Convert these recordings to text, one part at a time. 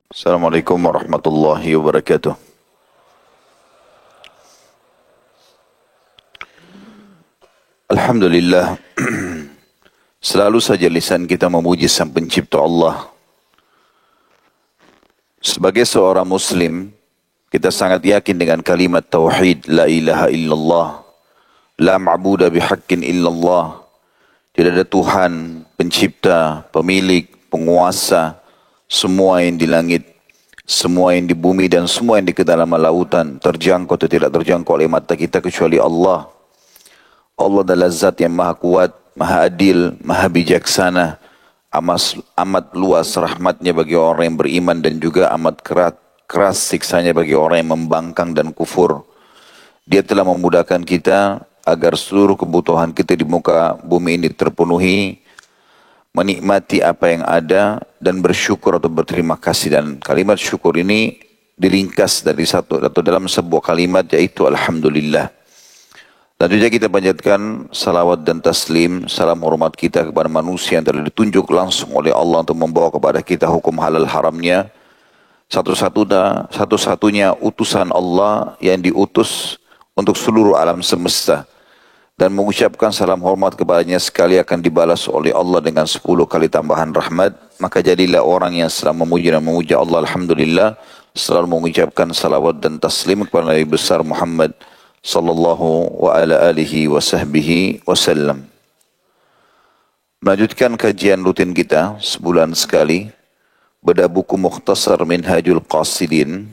Assalamualaikum warahmatullahi wabarakatuh. Alhamdulillah, selalu saja lisan kita memuji Sang Pencipta Allah. Sebagai seorang Muslim, kita sangat yakin dengan kalimat tauhid, la ilaha illallah, la ma'buda bihaqqin illallah. Tidak ada Tuhan, pencipta, pemilik, penguasa, semua yang di langit, semua yang di bumi dan semua yang di kedalaman lautan, terjangkau atau tidak terjangkau oleh mata kita kecuali Allah. Allah adalah zat yang maha kuat, maha adil, maha bijaksana, amat luas rahmatnya bagi orang yang beriman dan juga amat keras siksanya bagi orang yang membangkang dan kufur. Dia telah memudahkan kita agar seluruh kebutuhan kita di muka bumi ini terpenuhi, menikmati apa yang ada dan bersyukur atau berterima kasih. Dan kalimat syukur ini diringkas dari satu atau dalam sebuah kalimat, yaitu Alhamdulillah. Tentunya kita panjatkan salawat dan taslim, salam hormat kita kepada manusia yang telah ditunjuk langsung oleh Allah untuk membawa kepada kita hukum halal haramnya. Satu-satunya utusan Allah yang diutus untuk seluruh alam semesta. Dan mengucapkan salam hormat kepadanya sekali akan dibalas oleh Allah dengan 10 kali tambahan rahmat. Maka jadilah orang yang selalu memuji dan memuja Allah, Alhamdulillah, selalu mengucapkan salawat dan taslim kepada Nabi besar Muhammad sallallahu wa ala alihi wa sahbihi wasallam. Melanjutkan kajian rutin kita sebulan sekali, bedah buku Mukhtasar Minhajul Qasidin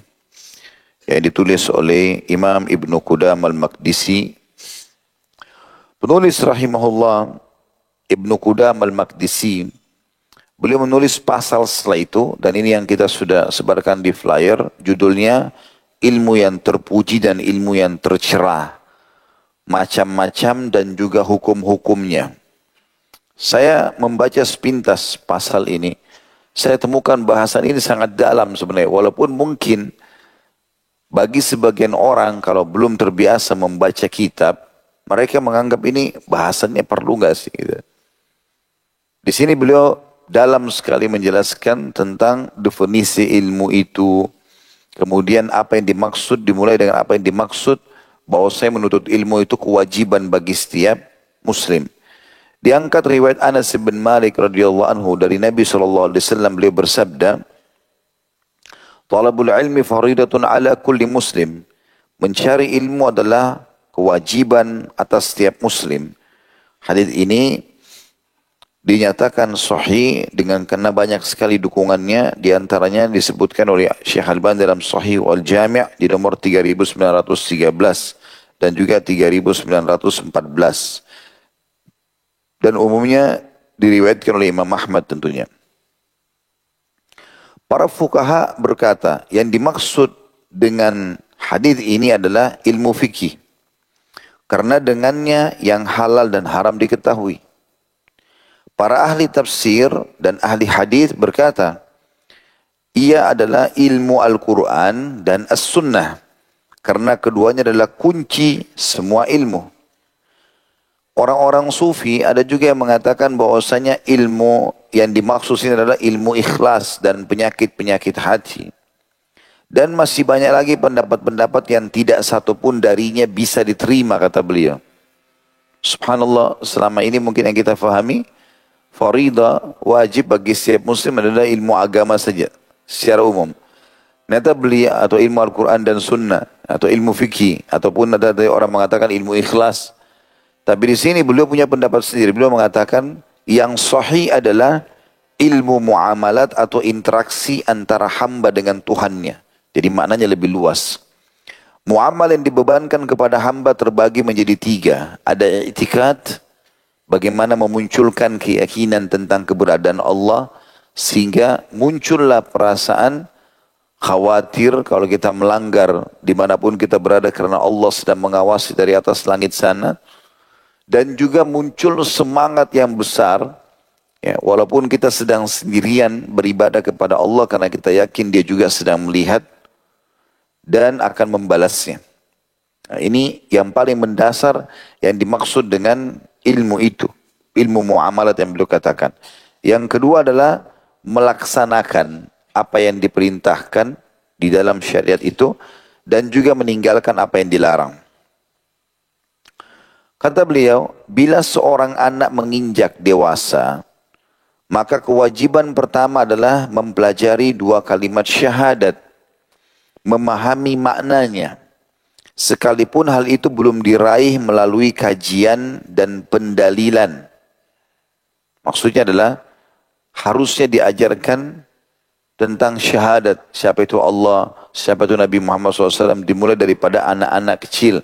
yang ditulis oleh Imam Ibnu Qudamah Al-Maqdisi. Penulis rahimahullah Ibnu Qudamah Al-Maqdisi, beliau menulis pasal setelah itu, dan ini yang kita sudah sebarkan di flyer, judulnya ilmu yang terpuji dan ilmu yang tercerah, macam-macam dan juga hukum-hukumnya. Saya membaca sepintas pasal ini, saya temukan bahasan ini sangat dalam sebenarnya, walaupun mungkin bagi sebagian orang kalau belum terbiasa membaca kitab, mereka menganggap ini bahasannya perlu nggak sih? Gitu. Di sini beliau dalam sekali menjelaskan tentang definisi ilmu itu. Kemudian apa yang dimaksud, dimulai dengan apa yang dimaksud bahwa saya menuntut ilmu itu kewajiban bagi setiap muslim. Diangkat riwayat Anas bin Malik radhiyallahu anhu dari Nabi SAW, beliau bersabda, "Talabul ilmi faridatun ala kulli muslim." Mencari ilmu adalah kewajiban atas setiap muslim. Hadis ini dinyatakan sahih dengan karena banyak sekali dukungannya, diantaranya disebutkan oleh Syekh Albani dalam Sahih Al-Jami' di nomor 3913 dan juga 3914, dan umumnya diriwayatkan oleh Imam Ahmad tentunya. Para fuqaha berkata yang dimaksud dengan hadis ini adalah ilmu fikih, karena dengannya yang halal dan haram diketahui. Para ahli tafsir dan ahli hadis berkata, ia adalah ilmu Al-Quran dan As-Sunnah, karena keduanya adalah kunci semua ilmu. Orang-orang sufi ada juga yang mengatakan bahwasanya ilmu yang dimaksud ini adalah ilmu ikhlas dan penyakit-penyakit hati. Dan masih banyak lagi pendapat-pendapat yang tidak satupun darinya bisa diterima, kata beliau. Subhanallah, selama ini mungkin yang kita fahami, faridah wajib bagi setiap muslim adalah ilmu agama saja secara umum. Ternyata beliau atau ilmu Al-Quran dan Sunnah atau ilmu fikih ataupun ada orang mengatakan ilmu ikhlas. Tapi di sini beliau punya pendapat sendiri. Beliau mengatakan yang sahih adalah ilmu muamalat atau interaksi antara hamba dengan Tuhannya. Jadi maknanya lebih luas. Muamal yang dibebankan kepada hamba terbagi menjadi 3. Ada i'tikad, bagaimana memunculkan keyakinan tentang keberadaan Allah sehingga muncullah perasaan khawatir kalau kita melanggar dimanapun kita berada karena Allah sedang mengawasi dari atas langit sana. Dan juga muncul semangat yang besar, ya, walaupun kita sedang sendirian beribadah kepada Allah karena kita yakin Dia juga sedang melihat dan akan membalasnya. Nah, ini yang paling mendasar yang dimaksud dengan ilmu itu, ilmu muamalat yang beliau katakan. Yang kedua adalah melaksanakan apa yang diperintahkan di dalam syariat itu dan juga meninggalkan apa yang dilarang. Kata beliau, bila seorang anak menginjak dewasa, maka kewajiban pertama adalah mempelajari 2 kalimat syahadat, memahami maknanya. Sekalipun hal itu belum diraih melalui kajian dan pendalilan. Maksudnya adalah harusnya diajarkan tentang syahadat. Siapa itu Allah, siapa itu Nabi Muhammad SAW, dimulai daripada anak-anak kecil.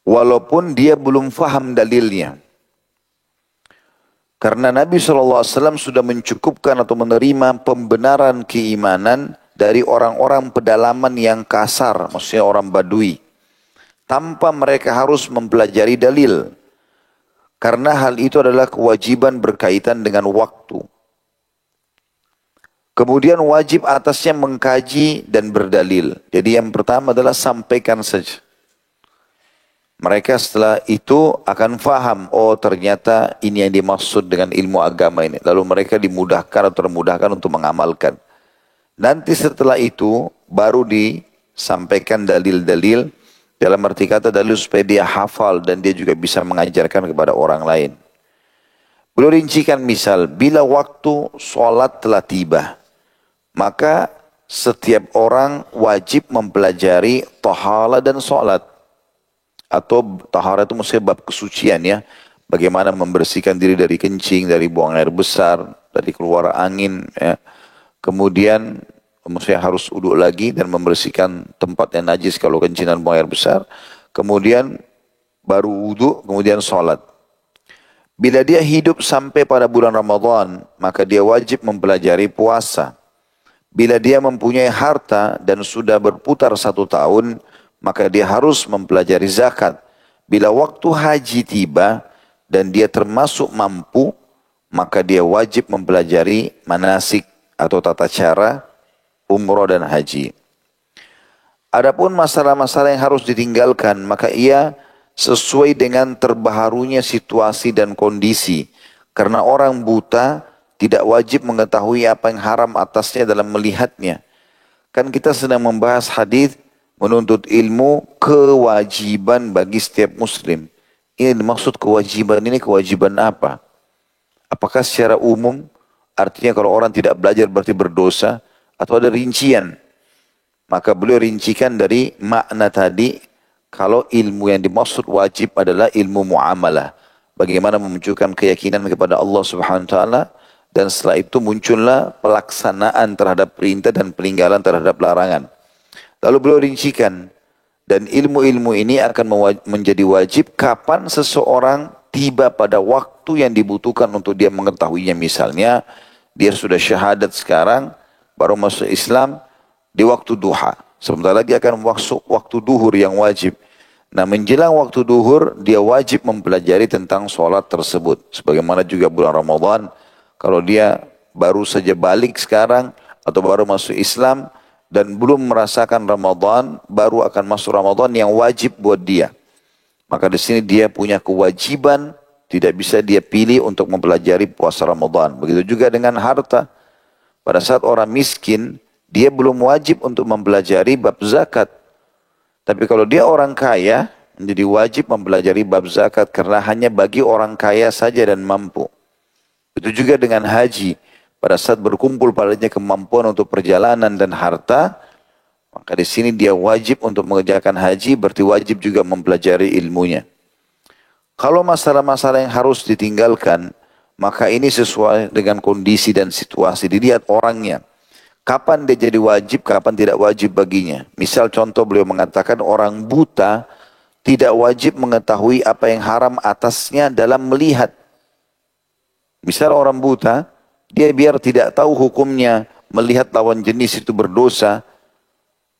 Walaupun dia belum faham dalilnya. Karena Nabi SAW sudah mencukupkan atau menerima pembenaran keimanan dari orang-orang pedalaman yang kasar, maksudnya orang Badui. Tanpa mereka harus mempelajari dalil. Karena hal itu adalah kewajiban berkaitan dengan waktu. Kemudian wajib atasnya mengkaji dan berdalil. Jadi yang pertama adalah sampaikan saja. Mereka setelah itu akan faham, oh ternyata ini yang dimaksud dengan ilmu agama ini. Lalu mereka dimudahkan atau termudahkan untuk mengamalkan. Nanti setelah itu baru disampaikan dalil-dalil, dalam arti kata dalil supaya dia hafal dan dia juga bisa mengajarkan kepada orang lain. Beliau rincikan misal, bila waktu sholat telah tiba, maka setiap orang wajib mempelajari tahala dan sholat. Atau tahara itu maksudnya bab kesucian ya. Bagaimana membersihkan diri dari kencing, dari buang air besar, dari keluar angin. Ya. Kemudian maksudnya harus uduk lagi dan membersihkan tempat yang najis kalau kencing dan buang air besar. Kemudian baru uduk, kemudian sholat. Bila dia hidup sampai pada bulan Ramadan, maka dia wajib mempelajari puasa. Bila dia mempunyai harta dan sudah berputar 1 tahun, maka dia harus mempelajari zakat. Bila waktu haji tiba dan dia termasuk mampu, maka dia wajib mempelajari manasik atau tata cara umroh dan haji. Adapun masalah-masalah yang harus ditinggalkan, maka ia sesuai dengan terbaharunya situasi dan kondisi. Karena orang buta tidak wajib mengetahui apa yang haram atasnya dalam melihatnya. Kan kita sedang membahas hadis menuntut ilmu kewajiban bagi setiap muslim. Ini maksud kewajiban ini kewajiban apa? Apakah secara umum artinya kalau orang tidak belajar berarti berdosa atau ada rincian? Maka beliau rincikan dari makna tadi kalau ilmu yang dimaksud wajib adalah ilmu muamalah. Bagaimana memunculkan keyakinan kepada Allah Subhanahu wa taala dan setelah itu muncullah pelaksanaan terhadap perintah dan peninggalan terhadap larangan. Lalu beliau rincikan, dan ilmu-ilmu ini akan menjadi wajib kapan seseorang tiba pada waktu yang dibutuhkan untuk dia mengetahuinya. Misalnya, dia sudah syahadat sekarang, baru masuk Islam di waktu duha. Sebentar lagi akan masuk waktu duhur yang wajib. Nah, menjelang waktu duhur, dia wajib mempelajari tentang sholat tersebut. Sebagaimana juga bulan Ramadan, kalau dia baru saja balik sekarang, atau baru masuk Islam, dan belum merasakan Ramadan, baru akan masuk Ramadan yang wajib buat dia. Maka di sini dia punya kewajiban, tidak bisa dia pilih untuk mempelajari puasa Ramadan. Begitu juga dengan harta. Pada saat orang miskin, dia belum wajib untuk mempelajari bab zakat. Tapi kalau dia orang kaya, menjadi wajib mempelajari bab zakat karena hanya bagi orang kaya saja dan mampu. Itu juga dengan haji. Pada saat berkumpul padanya kemampuan untuk perjalanan dan harta, maka di sini dia wajib untuk mengerjakan haji, berarti wajib juga mempelajari ilmunya. Kalau masalah-masalah yang harus ditinggalkan, maka ini sesuai dengan kondisi dan situasi. Dilihat orangnya. Kapan dia jadi wajib, kapan tidak wajib baginya. Misal contoh beliau mengatakan orang buta tidak wajib mengetahui apa yang haram atasnya dalam melihat. Misal orang buta, dia biar tidak tahu hukumnya melihat lawan jenis itu berdosa,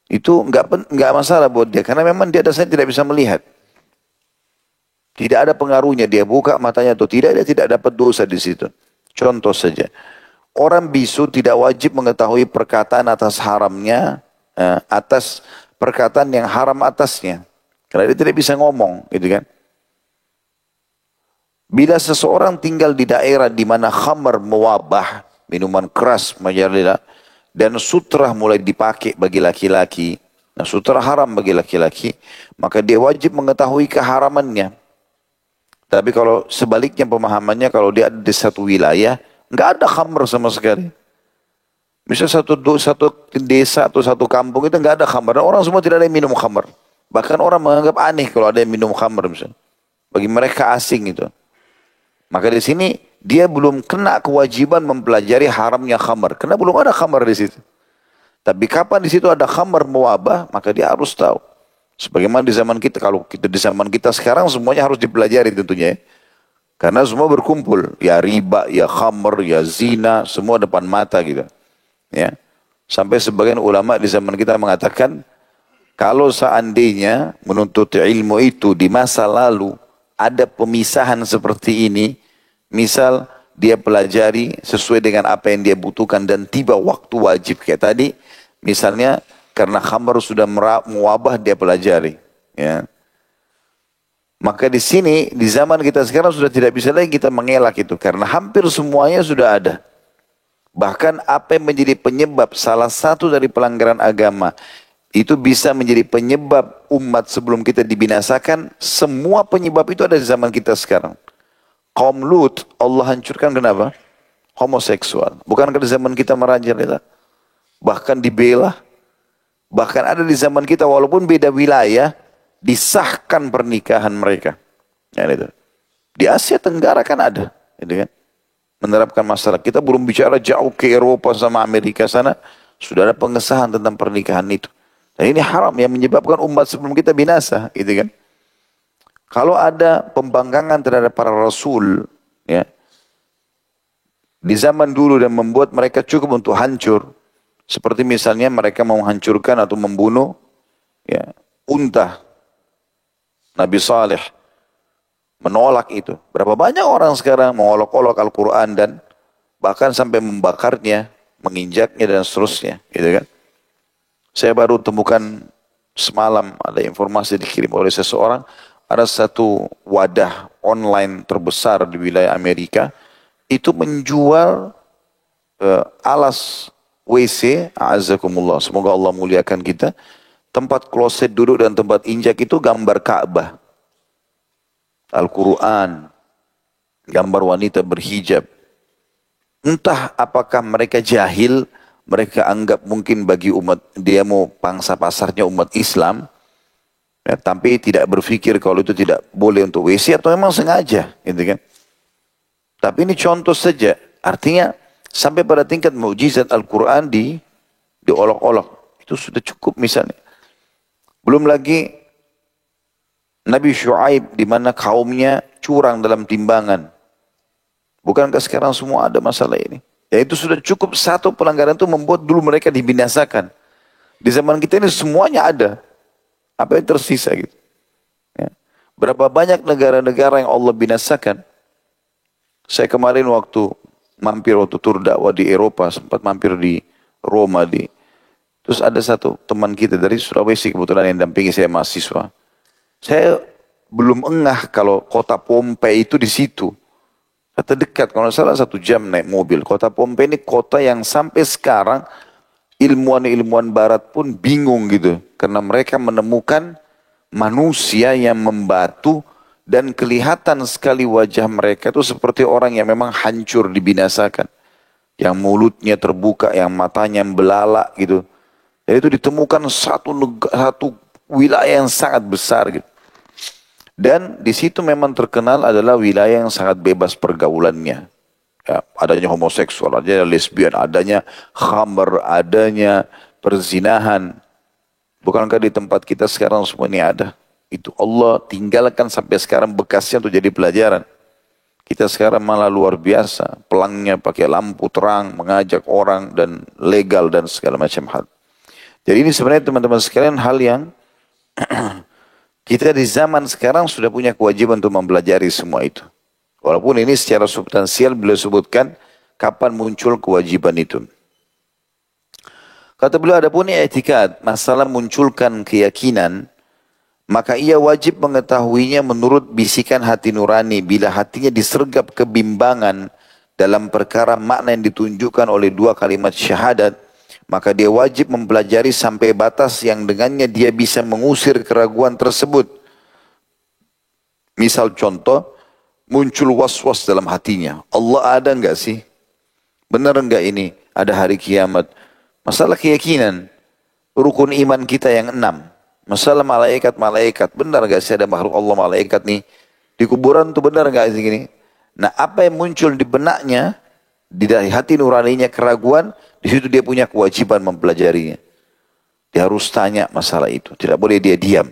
itu enggak masalah buat dia karena memang dia dasarnya tidak bisa melihat. Tidak ada pengaruhnya dia buka matanya atau tidak, dia tidak dapat dosa di situ. Contoh saja, orang bisu tidak wajib mengetahui perkataan atas haramnya, atas perkataan yang haram atasnya, karena dia tidak bisa ngomong, gitu kan? Bila seseorang tinggal di daerah di mana khamar mewabah, minuman keras merajalela, dan sutra mulai dipakai bagi laki-laki. Nah, sutra haram bagi laki-laki, maka dia wajib mengetahui keharamannya. Tapi kalau sebaliknya pemahamannya, kalau dia ada di satu wilayah, nggak ada khamr sama sekali. Misalnya satu desa atau satu kampung itu nggak ada khamr, dan orang semua tidak ada yang minum khamr. Bahkan orang menganggap aneh kalau ada yang minum khamr misalnya. Bagi mereka asing itu. Maka di sini dia belum kena kewajiban mempelajari haramnya khamr, karena belum ada khamr di situ. Tapi kapan di situ ada khamr mewabah, maka dia harus tahu. Sebagaimana di zaman kita, kalau kita di zaman kita sekarang semuanya harus dipelajari tentunya ya. Karena semua berkumpul, ya riba, ya khamr, ya zina, semua depan mata gitu. Ya. Sampai sebagian ulama di zaman kita mengatakan, kalau seandainya menuntut ilmu itu di masa lalu ada pemisahan seperti ini, misal dia pelajari sesuai dengan apa yang dia butuhkan dan tiba waktu wajib kayak tadi, misalnya karena khamr sudah mewabah dia pelajari, ya. Maka di sini di zaman kita sekarang sudah tidak bisa lagi kita mengelak itu karena hampir semuanya sudah ada. Bahkan apa yang menjadi penyebab salah satu dari pelanggaran agama itu bisa menjadi penyebab umat sebelum kita dibinasakan, semua penyebab itu ada di zaman kita sekarang. Kaum Lut Allah hancurkan kenapa? Homoseksual. Bukankah di zaman kita merajalela? Bahkan dibela. Bahkan ada di zaman kita walaupun beda wilayah, disahkan pernikahan mereka. Ya, itu. Di Asia Tenggara kan ada. Gitu kan? Menerapkan masalah. Kita belum bicara jauh ke Eropa sama Amerika sana, sudah ada pengesahan tentang pernikahan itu. Dan ini haram yang menyebabkan umat sebelum kita binasa. Gitu kan? Kalau ada pembangkangan terhadap para rasul, ya, di zaman dulu dan membuat mereka cukup untuk hancur, seperti misalnya mereka mau menghancurkan atau membunuh, ya, unta Nabi Saleh, menolak itu. Berapa banyak orang sekarang mengolok-olok Al-Quran dan bahkan sampai membakarnya, menginjaknya dan seterusnya, gitu kan? Saya baru temukan semalam ada informasi dikirim oleh seseorang. Ada satu wadah online terbesar di wilayah Amerika, itu menjual alas WC, a'azakumullah, semoga Allah muliakan kita, tempat kloset duduk dan tempat injak itu gambar Ka'bah, Al-Quran, gambar wanita berhijab. Entah apakah mereka jahil, mereka anggap mungkin bagi umat, dia mau pangsa pasarnya umat Islam, ya, tapi tidak berpikir kalau itu tidak boleh untuk WC atau memang sengaja, gitu kan? Tapi ini contoh saja, artinya sampai pada tingkat mukjizat Al-Quran diolok-olok, itu sudah cukup misalnya. Belum lagi Nabi Syuaib di mana kaumnya curang dalam timbangan. Bukankah sekarang semua ada masalah ini? Ya itu sudah cukup satu pelanggaran itu membuat dulu mereka dibinasakan. Di zaman kita ini semuanya ada. Apa yang tersisa gitu. Ya. Berapa banyak negara-negara yang Allah binasakan. Saya kemarin mampir waktu tur dakwah di Eropa, sempat mampir di Roma. Terus ada satu teman kita dari Sulawesi kebetulan yang dampingi saya mahasiswa. Saya belum engah kalau kota Pompei itu di situ. Kata dekat, kalau salah 1 jam naik mobil. Kota Pompei ini kota yang sampai sekarang ilmuwan-ilmuwan barat pun bingung gitu. Karena mereka menemukan manusia yang membatu dan kelihatan sekali wajah mereka itu seperti orang yang memang hancur dibinasakan. Yang mulutnya terbuka, yang matanya belalak gitu. Jadi itu ditemukan satu wilayah yang sangat besar gitu. Dan di situ memang terkenal adalah wilayah yang sangat bebas pergaulannya. Ya, adanya homoseksual, adanya lesbian, adanya khamr, adanya perzinahan. Bukankah di tempat kita sekarang semua ini ada? Itu Allah tinggalkan sampai sekarang bekasnya untuk jadi pelajaran. Kita sekarang malah luar biasa. Pelangnya pakai lampu terang, mengajak orang dan legal dan segala macam hal. Jadi ini sebenarnya teman-teman sekalian hal yang kita di zaman sekarang sudah punya kewajiban untuk mempelajari semua itu. Walaupun ini secara substansial beliau sebutkan kapan muncul kewajiban itu. Kata beliau, adapun i'tikad, masalah munculkan keyakinan, maka ia wajib mengetahuinya menurut bisikan hati nurani bila hatinya disergap kebimbangan dalam perkara makna yang ditunjukkan oleh dua kalimat syahadat, maka dia wajib mempelajari sampai batas yang dengannya dia bisa mengusir keraguan tersebut. Misal contoh, muncul was-was dalam hatinya. Allah ada enggak sih? Benar enggak ini ada hari kiamat? Masalah keyakinan, rukun iman kita yang 6. Masalah malaikat-malaikat, benar enggak sih ada makhluk Allah malaikat nih? Di kuburan tuh benar enggak sih gini? Nah, apa yang muncul di benaknya, di dari hati nuraninya keraguan, di situ dia punya kewajiban mempelajarinya. Dia harus tanya masalah itu, tidak boleh dia diam.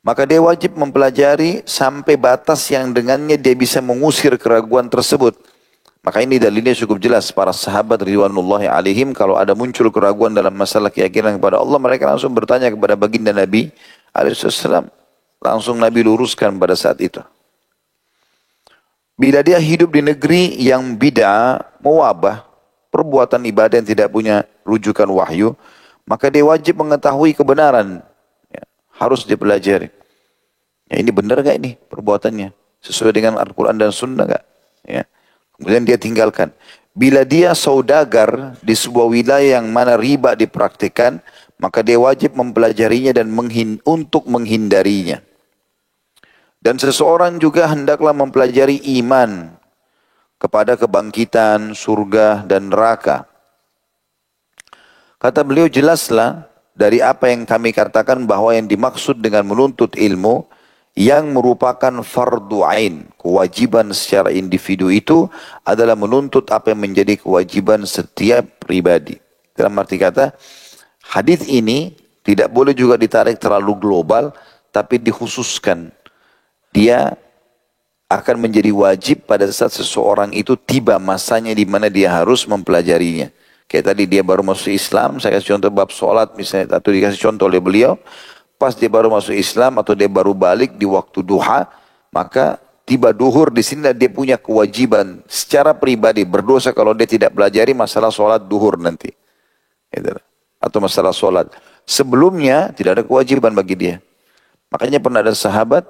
Maka dia wajib mempelajari sampai batas yang dengannya dia bisa mengusir keraguan tersebut. Maka ini dalilnya cukup jelas. Para sahabat ridwanullahi alaihim kalau ada muncul keraguan dalam masalah keyakinan kepada Allah, mereka langsung bertanya kepada baginda Nabi alaihissalam. Langsung Nabi luruskan pada saat itu. Bila dia hidup di negeri yang bid'ah, mewabah, perbuatan ibadah yang tidak punya rujukan wahyu, maka dia wajib mengetahui kebenaran. Ya, harus dipelajari. Ya, ini benar gak ini perbuatannya? Sesuai dengan Al-Quran dan Sunnah gak? Ya. Kemudian dia tinggalkan. Bila dia saudagar di sebuah wilayah yang mana riba dipraktikkan, maka dia wajib mempelajarinya dan untuk menghindarinya. Dan seseorang juga hendaklah mempelajari iman kepada kebangkitan, surga, dan neraka. Kata beliau, jelaslah dari apa yang kami katakan bahwa yang dimaksud dengan menuntut ilmu yang merupakan fardu ain, kewajiban secara individu itu adalah menuntut apa yang menjadi kewajiban setiap pribadi. Dalam arti kata, hadis ini tidak boleh juga ditarik terlalu global, tapi dikhususkan. Dia akan menjadi wajib pada saat seseorang itu tiba masanya di mana dia harus mempelajarinya. Kayak tadi dia baru masuk Islam, saya kasih contoh bab sholat misalnya, atau dikasih contoh oleh beliau, pas dia baru masuk Islam atau dia baru balik di waktu duha, maka tiba duhur di sini dia punya kewajiban secara pribadi berdosa kalau dia tidak pelajari masalah sholat duhur nanti. Atau masalah sholat. Sebelumnya tidak ada kewajiban bagi dia. Makanya pernah ada sahabat,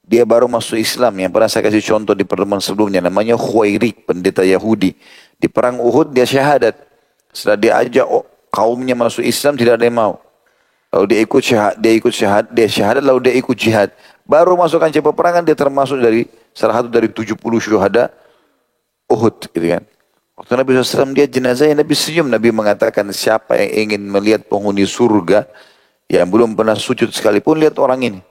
dia baru masuk Islam, yang pernah saya kasih contoh di pertemuan sebelumnya, namanya Khuwairik, pendeta Yahudi. Di perang Uhud dia syahadat. Setelah dia ajak kaumnya masuk Islam, tidak ada yang mau. Lalu dia syahadat, lalu dia ikut jihad. Baru masuk kancah peperangan, dia termasuk dari salah satu dari 70 syuhada Uhud, gitu kan. Waktu Nabi SAW dia jenazah, Nabi senyum, Nabi mengatakan siapa yang ingin melihat penghuni surga yang belum pernah sujud sekalipun, lihat orang ini.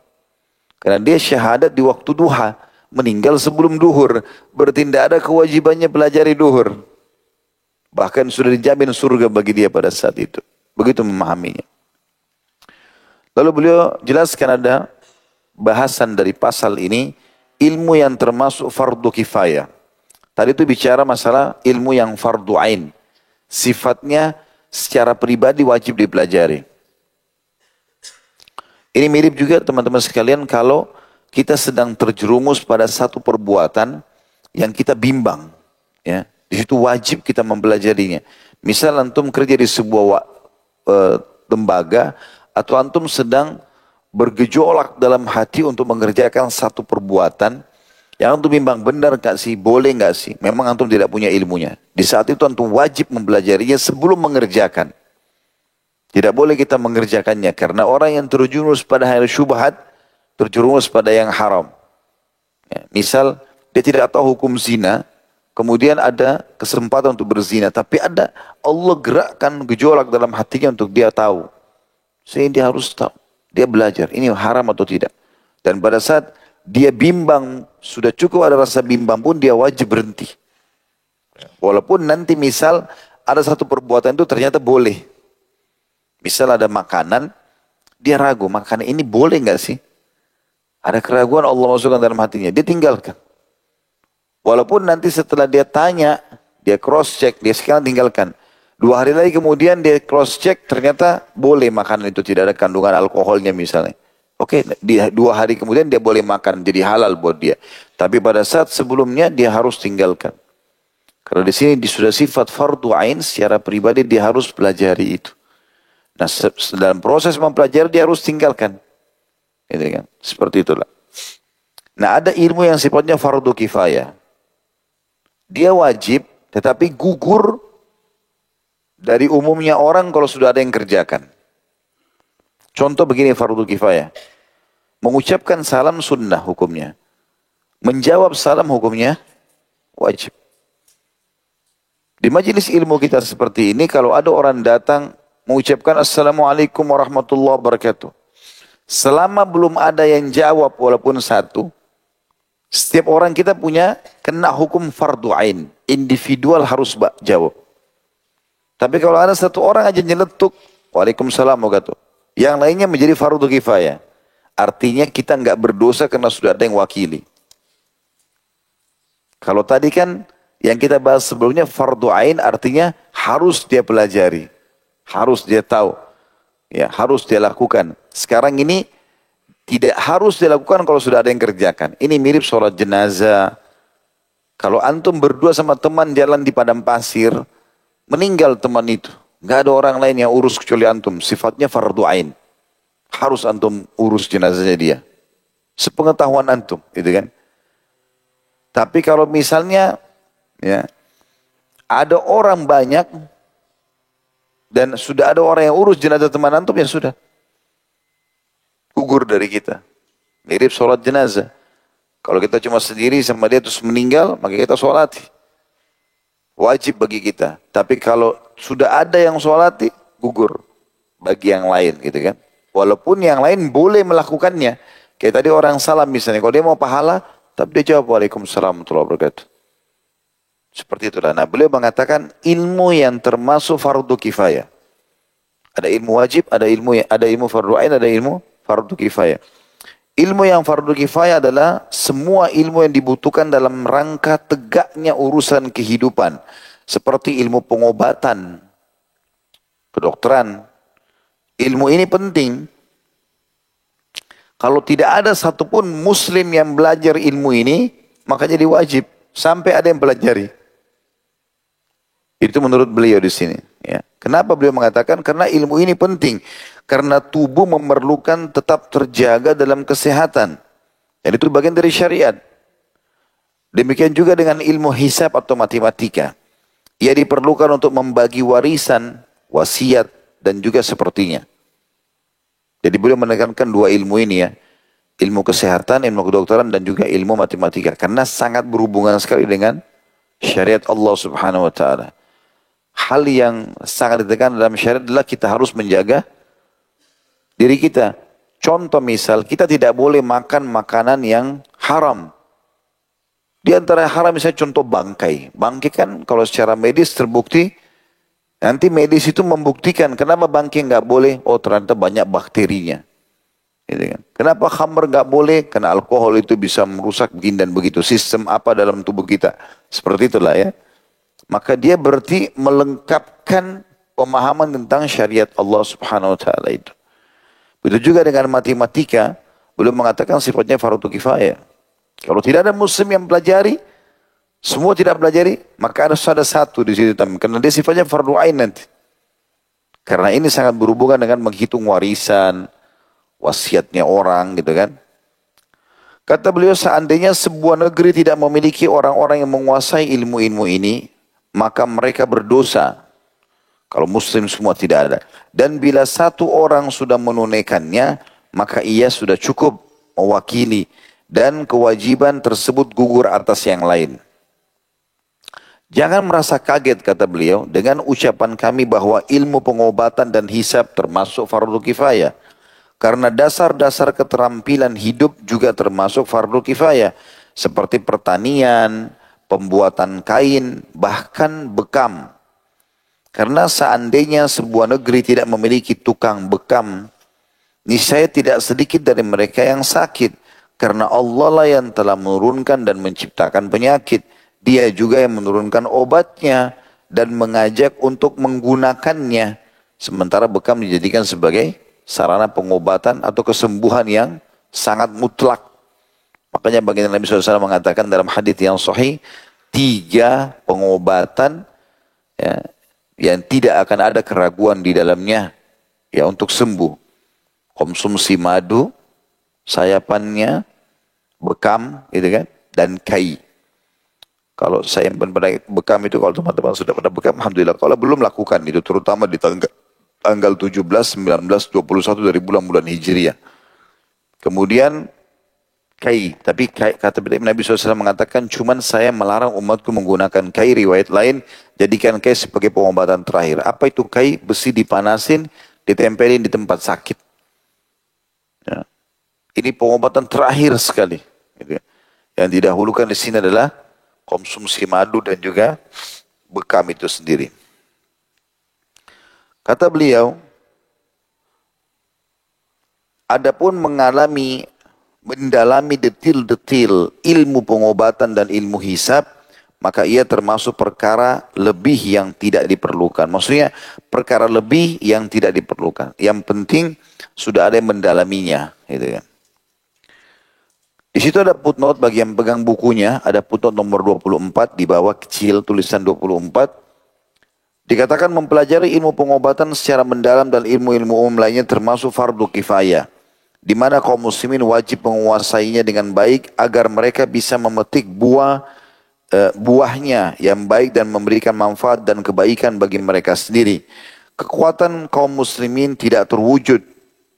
Karena dia syahadat di waktu duha, meninggal sebelum duhur, berarti tidak ada kewajibannya pelajari duhur. Bahkan sudah dijamin surga bagi dia pada saat itu. Begitu memahaminya. Lalu beliau jelaskan ada bahasan dari pasal ini, ilmu yang termasuk fardu kifayah. Tadi itu bicara masalah ilmu yang fardu ain. Sifatnya secara pribadi wajib dipelajari. Ini mirip juga teman-teman sekalian kalau kita sedang terjerumus pada satu perbuatan yang kita bimbang. Ya. Di situ wajib kita mempelajarinya. Misal antum kerja di sebuah lembaga atau antum sedang bergejolak dalam hati untuk mengerjakan satu perbuatan yang antum bimbang, benar gak sih, boleh gak sih? Memang antum tidak punya ilmunya. Di saat itu antum wajib mempelajarinya sebelum mengerjakan. Tidak boleh kita mengerjakannya karena orang yang terjerumus pada hal syubhat terjerumus pada yang haram. Ya, misal dia tidak tahu hukum zina, kemudian ada kesempatan untuk berzina, tapi ada Allah gerakkan gejolak dalam hatinya untuk dia tahu. Sehingga dia harus tahu, dia belajar ini haram atau tidak. Dan pada saat dia bimbang, sudah cukup ada rasa bimbang pun dia wajib berhenti. Walaupun nanti misal ada satu perbuatan itu ternyata boleh. Misal ada makanan, dia ragu, makanan ini boleh nggak sih? Ada keraguan Allah masukkan dalam hatinya, dia tinggalkan. Walaupun nanti setelah dia tanya, dia cross check, dia sekarang tinggalkan. 2 hari lagi kemudian dia cross check, ternyata boleh makanan itu tidak ada kandungan alkoholnya misalnya. Oke, 2 hari kemudian dia boleh makan, jadi halal buat dia. Tapi pada saat sebelumnya dia harus tinggalkan. Karena di sini sudah sifat fardu ain, secara pribadi dia harus pelajari itu. Nah, dalam proses mempelajari dia harus tinggalkan. Gitu kan? Seperti itulah. Nah, ada ilmu yang sifatnya fardu kifayah. Dia wajib, tetapi gugur dari umumnya orang kalau sudah ada yang kerjakan. Contoh begini fardu kifayah. Mengucapkan salam sunnah hukumnya. Menjawab salam hukumnya wajib. Di majelis ilmu kita seperti ini, kalau ada orang datang mengucapkan Assalamualaikum warahmatullahi wabarakatuh. Selama belum ada yang jawab walaupun satu, setiap orang kita punya kena hukum fardu ain. Individual harus jawab. Tapi kalau ada satu orang aja nyeletuk, Waalaikumsalam wabarakatuh. Yang lainnya menjadi fardu kifayah. Artinya kita nggak berdosa karena sudah ada yang wakili. Kalau tadi kan yang kita bahas sebelumnya fardu ain artinya harus dia pelajari. Harus dia tahu. Ya, harus dia lakukan. Sekarang ini tidak harus dilakukan kalau sudah ada yang kerjakan. Ini mirip sholat jenazah. Kalau antum berdua sama teman jalan di padang pasir, meninggal teman itu. Nggak ada orang lain yang urus kecuali antum. Sifatnya fardu ain. Harus antum urus jenazahnya dia. Sepengetahuan antum, gitu kan. Tapi kalau misalnya ya ada orang banyak dan sudah ada orang yang urus jenazah teman antum, ya sudah. Gugur dari kita. Mirip sholat jenazah. Kalau kita cuma sendiri sama dia terus meninggal, maka kita sholati. Wajib bagi kita. Tapi kalau sudah ada yang sholati, gugur bagi yang lain, gitu kan. Walaupun yang lain boleh melakukannya. Kayak tadi orang salam misalnya, kalau dia mau pahala, tapi dia jawab Waalaikumsalam warahmatullahi wabarakatuh. Seperti itulah. Nah, beliau mengatakan ilmu yang termasuk fardu kifayah. Ada ilmu wajib, ada ilmu fardu ain, ada ilmu fardu kifayah. Ilmu yang fardu kifayah adalah semua ilmu yang dibutuhkan dalam rangka tegaknya urusan kehidupan. Seperti ilmu pengobatan, kedokteran. Ilmu ini penting. Kalau tidak ada satupun muslim yang belajar ilmu ini, maka jadi wajib. Sampai ada yang pelajari. Itu menurut beliau di sini. Ya. Kenapa beliau mengatakan? Karena ilmu ini penting. Karena tubuh memerlukan tetap terjaga dalam kesehatan. Dan itu bagian dari syariat. Demikian juga dengan ilmu hisab atau matematika. Ia diperlukan untuk membagi warisan, wasiat, dan juga sepertinya. Jadi beliau menekankan dua ilmu ini ya. Ilmu kesehatan, ilmu kedokteran, dan juga ilmu matematika. Karena sangat berhubungan sekali dengan syariat Allah subhanahu wa ta'ala. Hal yang sangat ditekan dalam syariat adalah kita harus menjaga diri kita. Contoh misal, kita tidak boleh makan makanan yang haram. Di antara haram misalnya contoh bangkai. Bangkai kan kalau secara medis terbukti, nanti medis itu membuktikan kenapa bangkai nggak boleh. Oh ternyata banyak bakterinya. Gitu kan. Kenapa khamr nggak boleh? Karena alkohol itu bisa merusak begini dan begitu. Sistem apa dalam tubuh kita. Seperti itulah ya. Maka dia berarti melengkapkan pemahaman tentang syariat Allah subhanahu wa ta'ala itu. Begitu juga dengan matematika, belum mengatakan sifatnya fardu kifayah. Kalau tidak ada muslim yang pelajari, semua tidak pelajari, maka harus ada satu di situ. Karena dia sifatnya fardu ain nanti. Karena ini sangat berhubungan dengan menghitung warisan, wasiatnya orang gitu kan. Kata beliau, seandainya sebuah negeri tidak memiliki orang-orang yang menguasai ilmu-ilmu ini, maka mereka berdosa. Kalau muslim semua tidak ada. Dan bila satu orang sudah menunaikannya, maka ia sudah cukup mewakili. Dan kewajiban tersebut gugur atas yang lain. Jangan merasa kaget, kata beliau, dengan ucapan kami bahwa ilmu pengobatan dan hisab termasuk fardu kifayah. Karena dasar-dasar keterampilan hidup juga termasuk fardu kifayah. Seperti pertanian, pembuatan kain, bahkan bekam. Karena seandainya sebuah negeri tidak memiliki tukang bekam, niscaya tidak sedikit dari mereka yang sakit. Karena Allah lah yang telah menurunkan dan menciptakan penyakit. Dia juga yang menurunkan obatnya dan mengajak untuk menggunakannya. Sementara bekam dijadikan sebagai sarana pengobatan atau kesembuhan yang sangat mutlak. Makanya baginda Nabi SAW mengatakan dalam hadis yang sahih, 3 pengobatan ya, yang tidak akan ada keraguan di dalamnya ya untuk sembuh. Konsumsi madu, sayapannya, bekam, gitu kan, dan kai. Kalau saya bekam itu, kalau teman-teman sudah pernah bekam, alhamdulillah. Kalau belum, lakukan itu, terutama di tanggal 17, 19, 21 dari bulan-bulan Hijriah. Kemudian tapi kata Nabi SAW mengatakan, cuman saya melarang umatku menggunakan kai. Riwayat lain, jadikan kai sebagai pengobatan terakhir. Apa itu kai? Besi dipanasin, ditempelin di tempat sakit. Ya. Ini pengobatan terakhir sekali. Gitu ya. Yang didahulukan di sini adalah konsumsi madu dan juga bekam itu sendiri. Kata beliau, adapun mendalami detil-detil ilmu pengobatan dan ilmu hisab, maka ia termasuk perkara lebih yang tidak diperlukan. Maksudnya perkara lebih yang tidak diperlukan. Yang penting sudah ada yang mendalaminya. Gitu kan. Di situ ada footnote bagi yang pegang bukunya, ada footnote nomor 24 di bawah kecil tulisan 24. Dikatakan mempelajari ilmu pengobatan secara mendalam dan ilmu-ilmu umum lainnya termasuk fardu kifayah, di mana kaum muslimin wajib menguasainya dengan baik agar mereka bisa memetik buahnya yang baik dan memberikan manfaat dan kebaikan bagi mereka sendiri. Kekuatan kaum muslimin tidak terwujud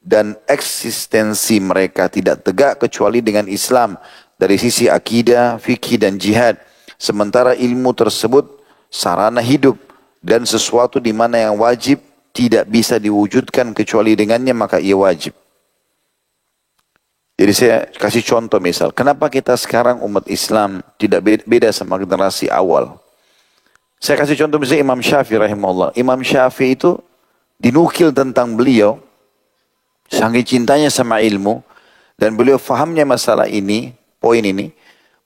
dan eksistensi mereka tidak tegak kecuali dengan Islam dari sisi akidah, fikih dan jihad. Sementara ilmu tersebut sarana hidup dan sesuatu di mana yang wajib tidak bisa diwujudkan kecuali dengannya, maka ia wajib. Jadi saya kasih contoh misal, kenapa kita sekarang umat Islam tidak beda sama generasi awal. Saya kasih contoh misalnya Imam Syafi'i rahimahullah. Imam Syafi'i itu dinukil tentang beliau, saking cintanya sama ilmu, dan beliau fahamnya masalah ini, poin ini,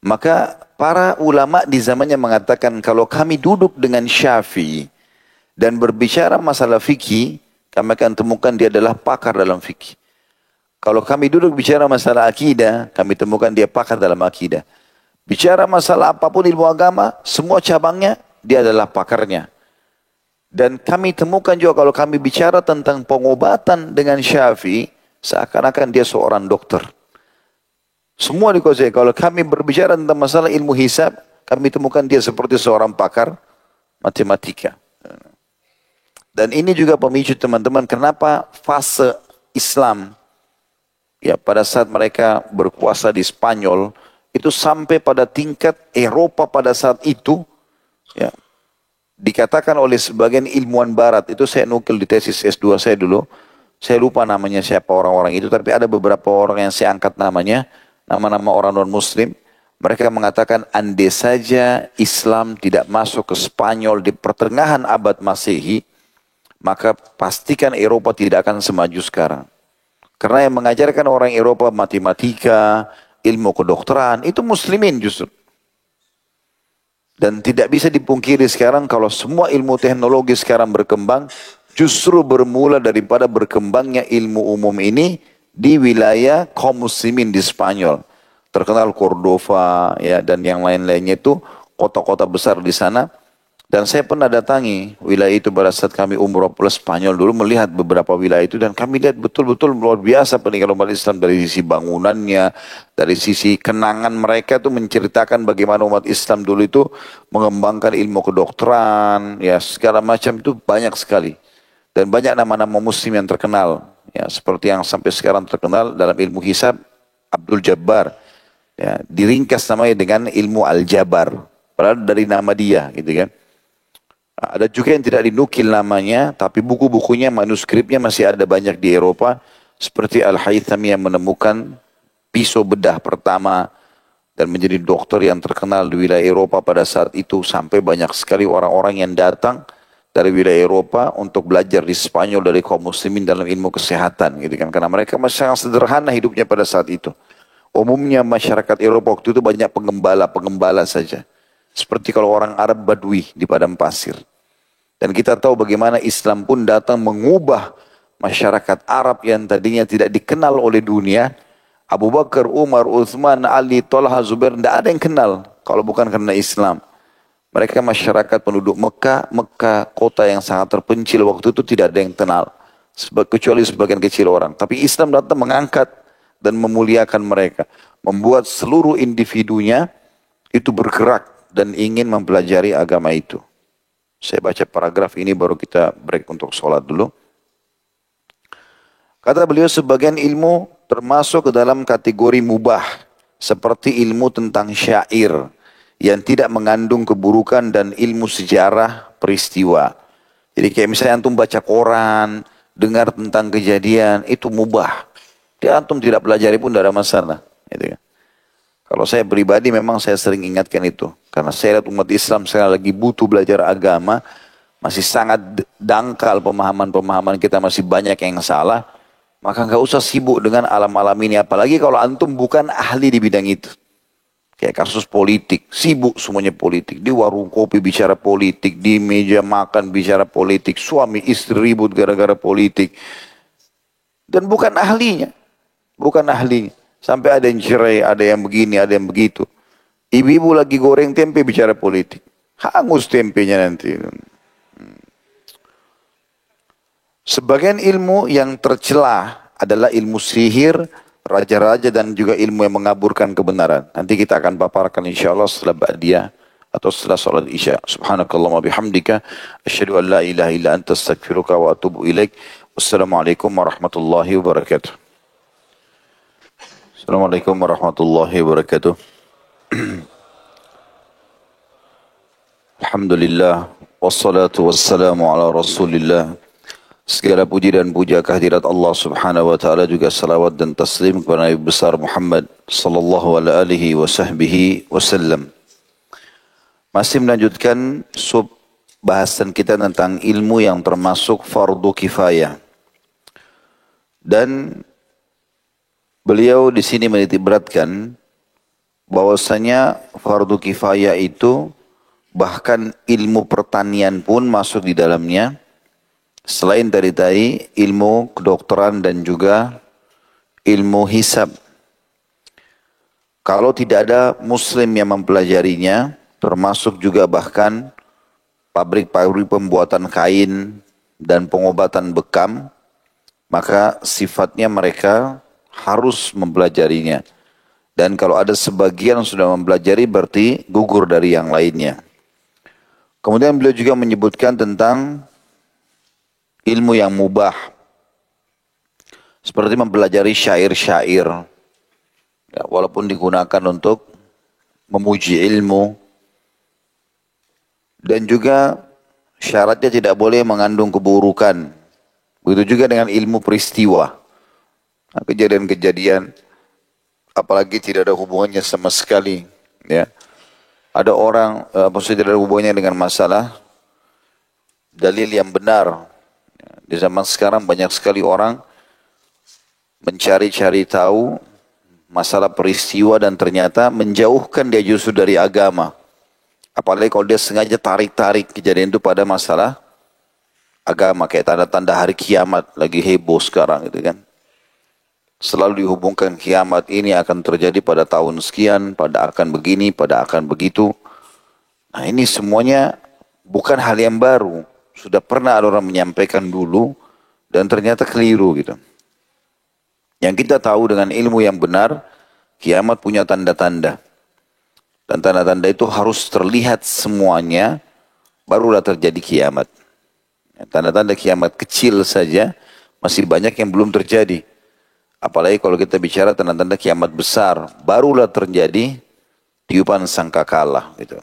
maka para ulama di zamannya mengatakan kalau kami duduk dengan Syafi'i dan berbicara masalah fikih, kami akan temukan dia adalah pakar dalam fikih. Kalau kami duduk bicara masalah akidah, kami temukan dia pakar dalam akidah. Bicara masalah apapun ilmu agama, semua cabangnya dia adalah pakarnya. Dan kami temukan juga kalau kami bicara tentang pengobatan dengan Syafi'i, seakan-akan dia seorang dokter. Semua dikuasai. Kalau kami berbicara tentang masalah ilmu hisab, kami temukan dia seperti seorang pakar matematika. Dan ini juga pemicu teman-teman kenapa fase Islam, ya pada saat mereka berkuasa di Spanyol, itu sampai pada tingkat Eropa pada saat itu, ya, dikatakan oleh sebagian ilmuwan barat, itu saya nukil di tesis S2 saya dulu, saya lupa namanya siapa orang-orang itu, tapi ada beberapa orang yang saya angkat namanya, nama-nama orang non-muslim, mereka mengatakan andai saja Islam tidak masuk ke Spanyol di pertengahan abad Masehi, maka pastikan Eropa tidak akan semaju sekarang. Karena yang mengajarkan orang Eropa matematika, ilmu kedokteran, itu muslimin justru. Dan tidak bisa dipungkiri sekarang kalau semua ilmu teknologi sekarang berkembang, justru bermula daripada berkembangnya ilmu umum ini di wilayah kaum muslimin di Spanyol. Terkenal Cordova ya, dan yang lain-lainnya itu kota-kota besar di sana. Dan saya pernah datangi wilayah itu pada saat kami umroh plus Spanyol dulu, melihat beberapa wilayah itu, dan kami lihat betul-betul luar biasa peninggalan umat Islam dari sisi bangunannya, dari sisi kenangan mereka itu menceritakan bagaimana umat Islam dulu itu mengembangkan ilmu kedokteran, ya segala macam itu banyak sekali. Dan banyak nama-nama muslim yang terkenal, ya seperti yang sampai sekarang terkenal dalam ilmu hisab, Abdul Jabbar, ya diringkas namanya dengan ilmu Al-Jabar, padahal dari nama dia gitu kan. Ada juga yang tidak dinukil namanya, tapi buku-bukunya, manuskripnya masih ada banyak di Eropa. Seperti Al-Haythami yang menemukan pisau bedah pertama dan menjadi dokter yang terkenal di wilayah Eropa pada saat itu. Sampai banyak sekali orang-orang yang datang dari wilayah Eropa untuk belajar di Spanyol dari kaum muslimin dalam ilmu kesehatan. Gitu kan. Karena mereka masih sangat sederhana hidupnya pada saat itu. Umumnya masyarakat Eropa waktu itu banyak pengembala saja. Seperti kalau orang Arab Badui di padang pasir. Dan kita tahu bagaimana Islam pun datang mengubah masyarakat Arab yang tadinya tidak dikenal oleh dunia. Abu Bakar, Umar, Uthman, Ali, Talha, Zubair, tidak ada yang kenal kalau bukan karena Islam. Mereka masyarakat penduduk Mekah, kota yang sangat terpencil waktu itu tidak ada yang kenal. Kecuali sebagian kecil orang. Tapi Islam datang mengangkat dan memuliakan mereka. Membuat seluruh individunya itu bergerak dan ingin mempelajari agama itu. Saya baca paragraf ini baru kita break untuk sholat dulu. Kata beliau, sebagian ilmu termasuk ke dalam kategori mubah, seperti ilmu tentang syair yang tidak mengandung keburukan dan ilmu sejarah peristiwa. Jadi kayak misalnya antum baca koran, dengar tentang kejadian, itu mubah. Dia antum tidak pelajari pun tidak ada masalah. Gitu kan. Kalau saya pribadi memang saya sering ingatkan itu. Karena saya lihat umat Islam sekarang lagi butuh belajar agama, masih sangat dangkal pemahaman-pemahaman kita, masih banyak yang salah. Maka nggak usah sibuk dengan alam-alam ini. Apalagi kalau antum bukan ahli di bidang itu. Kayak kasus politik. Sibuk semuanya politik. Di warung kopi bicara politik. Di meja makan bicara politik. Suami istri ribut gara-gara politik. Dan bukan ahlinya. Bukan ahlinya. Sampai ada yang cerai, ada yang begini, ada yang begitu. Ibu-ibu lagi goreng tempe bicara politik. Hangus tempenya nanti. Sebagian ilmu yang tercelah adalah ilmu sihir, raja-raja dan juga ilmu yang mengaburkan kebenaran. Nanti kita akan paparkan insyaAllah setelah ba'diyah atau setelah salat isya. Subhanakallahumma bihamdika. Asyhadu an la ilaha illa anta astaghfiruka wa atubu ilaik. Wassalamualaikum warahmatullahi wabarakatuh. Assalamualaikum warahmatullahi wabarakatuh. Alhamdulillah. Wassalatu wassalamu ala rasulillah. Segala puji dan puja kehadirat Allah Subhanahu wa taala, juga salawat dan taslim kepada Nabi besar Muhammad sallallahu alaihi wasallam. Masih melanjutkan sub bahasan kita tentang ilmu yang termasuk fardu kifayah. Dan beliau di sini menitikberatkan bahwasanya fardu kifayah itu bahkan ilmu pertanian pun masuk di dalamnya. Selain dari tadi ilmu kedokteran dan juga ilmu hisab. Kalau tidak ada muslim yang mempelajarinya, termasuk juga bahkan pabrik-pabrik pembuatan kain dan pengobatan bekam, maka sifatnya mereka harus mempelajarinya. Dan kalau ada sebagian yang sudah mempelajari berarti gugur dari yang lainnya. Kemudian beliau juga menyebutkan tentang ilmu yang mubah. Seperti mempelajari syair-syair. Ya, walaupun digunakan untuk memuji ilmu. Dan juga syaratnya tidak boleh mengandung keburukan. Begitu juga dengan ilmu peristiwa. Nah, kejadian-kejadian. Apalagi tidak ada hubungannya sama sekali. Ya. Ada orang, maksudnya tidak ada hubungannya dengan masalah dalil yang benar. Di zaman sekarang banyak sekali orang mencari-cari tahu masalah peristiwa dan ternyata menjauhkan dia justru dari agama. Apalagi kalau dia sengaja tarik-tarik kejadian itu pada masalah agama. Kayak tanda-tanda hari kiamat lagi heboh sekarang gitu kan. Selalu dihubungkan kiamat ini akan terjadi pada tahun sekian, pada akan begini, pada akan begitu. Nah ini semuanya bukan hal yang baru. Sudah pernah ada orang menyampaikan dulu dan ternyata keliru gitu. Yang kita tahu dengan ilmu yang benar, kiamat punya tanda-tanda. Dan tanda-tanda itu harus terlihat semuanya, barulah terjadi kiamat. Tanda-tanda kiamat kecil saja, masih banyak yang belum terjadi. Apalagi kalau kita bicara tanda-tanda kiamat besar, barulah terjadi tiupan sangkakala gitu.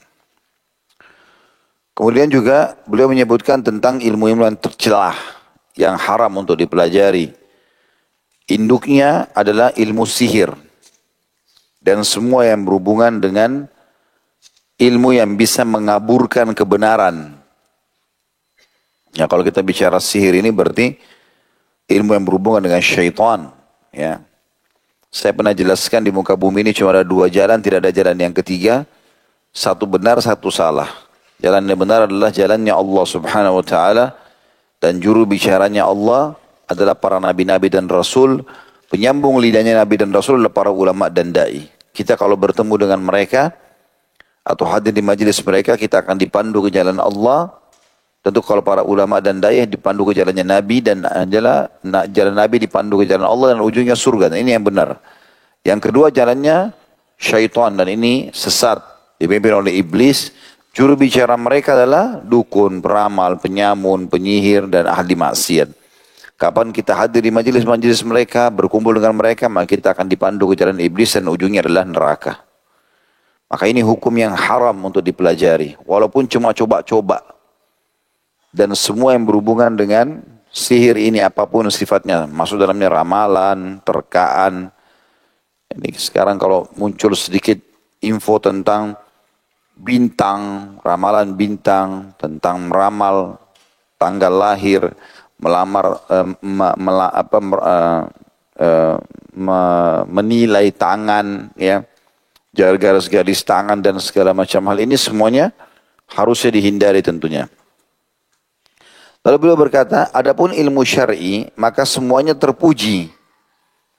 Kemudian juga beliau menyebutkan tentang ilmu-ilmu yang tercelah, yang haram untuk dipelajari. Induknya adalah ilmu sihir. Dan semua yang berhubungan dengan ilmu yang bisa mengaburkan kebenaran. Ya, kalau kita bicara sihir ini berarti ilmu yang berhubungan dengan syaitan. Ya. Saya pernah jelaskan di muka bumi ini cuma ada dua jalan, tidak ada jalan yang ketiga. Satu benar, satu salah. Jalan yang benar adalah jalannya Allah Subhanahu wa taala dan juru bicaranya Allah adalah para nabi-nabi dan rasul. Penyambung lidahnya nabi dan rasul adalah para ulama dan dai. Kita kalau bertemu dengan mereka atau hadir di majelis mereka, kita akan dipandu ke jalan Allah. Tentu kalau para ulama dan dai dipandu ke jalannya nabi dan jalan nabi dipandu ke jalan Allah dan ujungnya surga. Dan ini yang benar. Yang kedua jalannya syaitan dan ini sesat. dipimpin oleh iblis. Juru bicara mereka adalah dukun, peramal, penyamun, penyihir, dan ahli maksiat. Kapan kita hadir di majelis-majelis mereka, berkumpul dengan mereka, maka kita akan dipandu ke jalan iblis dan ujungnya adalah neraka. Maka ini hukum yang haram untuk dipelajari. Walaupun cuma coba-coba. Dan semua yang berhubungan dengan sihir ini apapun sifatnya. Masuk dalamnya ramalan, terkaan. Ini sekarang kalau muncul sedikit info tentang bintang, ramalan bintang, tentang meramal tanggal lahir, melamar, menilai tangan, ya, garis-garis tangan dan segala macam hal ini semuanya harusnya dihindari tentunya. Lalu beliau berkata, adapun ilmu syar'i maka semuanya terpuji.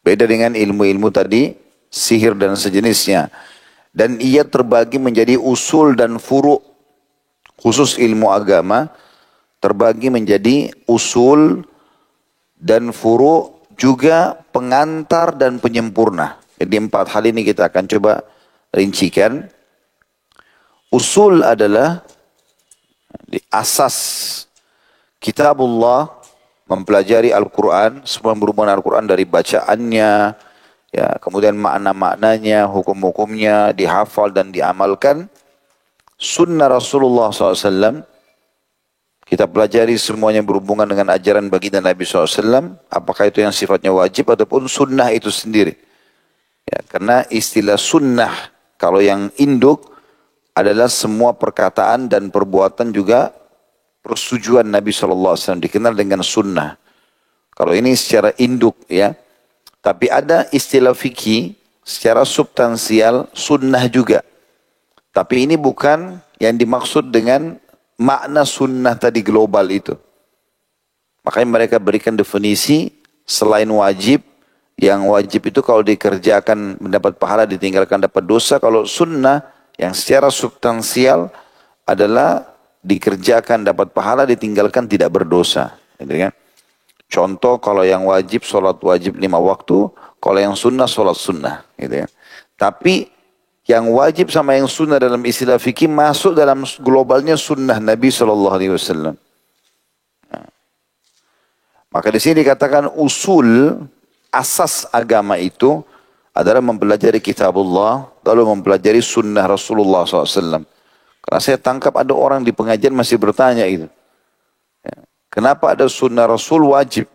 Beda dengan ilmu-ilmu tadi, sihir dan sejenisnya. Dan ia terbagi menjadi usul dan furu'. Khusus ilmu agama terbagi menjadi usul dan furu', juga pengantar dan penyempurna. Jadi 4 hal ini kita akan coba rincikan. Usul adalah di asas kitabullah, mempelajari Al-Quran, semua yang berhubungan Al-Quran dari bacaannya, ya, kemudian makna-maknanya, hukum-hukumnya dihafal dan diamalkan. Sunnah Rasulullah SAW, kita pelajari semuanya berhubungan dengan ajaran baginda Nabi SAW, apakah itu yang sifatnya wajib ataupun sunnah itu sendiri. Ya, karena istilah sunnah, kalau yang induk adalah semua perkataan dan perbuatan juga persetujuan Nabi SAW, dikenal dengan sunnah. Kalau ini secara induk, ya. Tapi ada istilah fikih secara substansial sunnah juga. Tapi ini bukan yang dimaksud dengan makna sunnah tadi global itu. Makanya mereka berikan definisi selain wajib. Yang wajib itu kalau dikerjakan mendapat pahala, ditinggalkan dapat dosa. Kalau sunnah yang secara substansial adalah dikerjakan dapat pahala, ditinggalkan tidak berdosa. Gitu kan? Contoh kalau yang wajib, sholat wajib 5 waktu. Kalau yang sunnah, sholat sunnah. Gitu ya. Tapi yang wajib sama yang sunnah dalam istilah fikih masuk dalam globalnya sunnah Nabi SAW. Nah. Maka di sini dikatakan usul, asas agama itu adalah mempelajari kitabullah, lalu mempelajari sunnah Rasulullah SAW. Karena saya tangkap ada orang di pengajian masih bertanya itu. Kenapa ada sunnah Rasul wajib?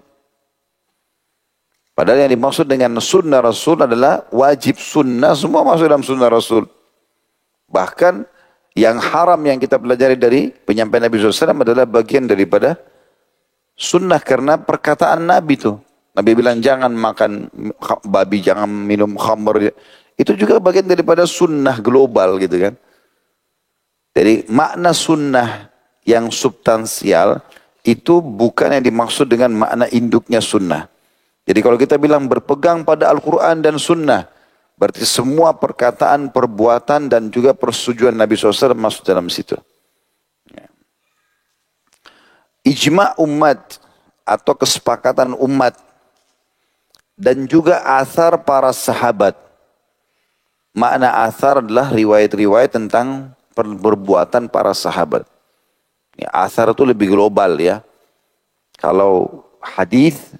Padahal yang dimaksud dengan sunnah Rasul adalah wajib sunnah, semua masuk dalam sunnah Rasul. Bahkan yang haram yang kita pelajari dari penyampaian Nabi SAW adalah bagian daripada sunnah karena perkataan Nabi itu. Nabi bilang jangan makan babi, jangan minum khamr. Itu juga bagian daripada sunnah global gitu kan. Jadi makna sunnah yang substansial itu bukan yang dimaksud dengan makna induknya sunnah. Jadi kalau kita bilang berpegang pada Al-Quran dan sunnah, berarti semua perkataan, perbuatan dan juga persetujuan Nabi SAW masuk dalam situ. Ijma' umat atau kesepakatan umat dan juga athar para sahabat. Makna athar adalah riwayat-riwayat tentang perbuatan para sahabat. Ya, athar itu lebih global ya. Kalau hadis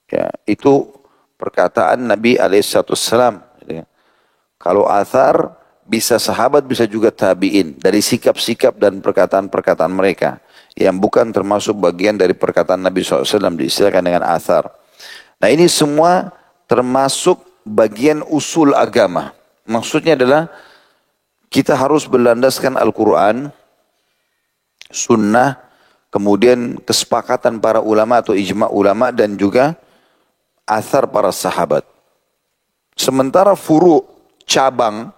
ya, itu perkataan Nabi alaihissalam. Ya. Kalau athar bisa sahabat bisa juga tabi'in dari sikap-sikap dan perkataan-perkataan mereka yang bukan termasuk bagian dari perkataan Nabi SAW diistilahkan dengan athar. Nah ini semua termasuk bagian usul agama. Maksudnya adalah kita harus berlandaskan Al-Quran, sunnah, kemudian kesepakatan para ulama atau ijma' ulama dan juga athar para sahabat. Sementara furu' cabang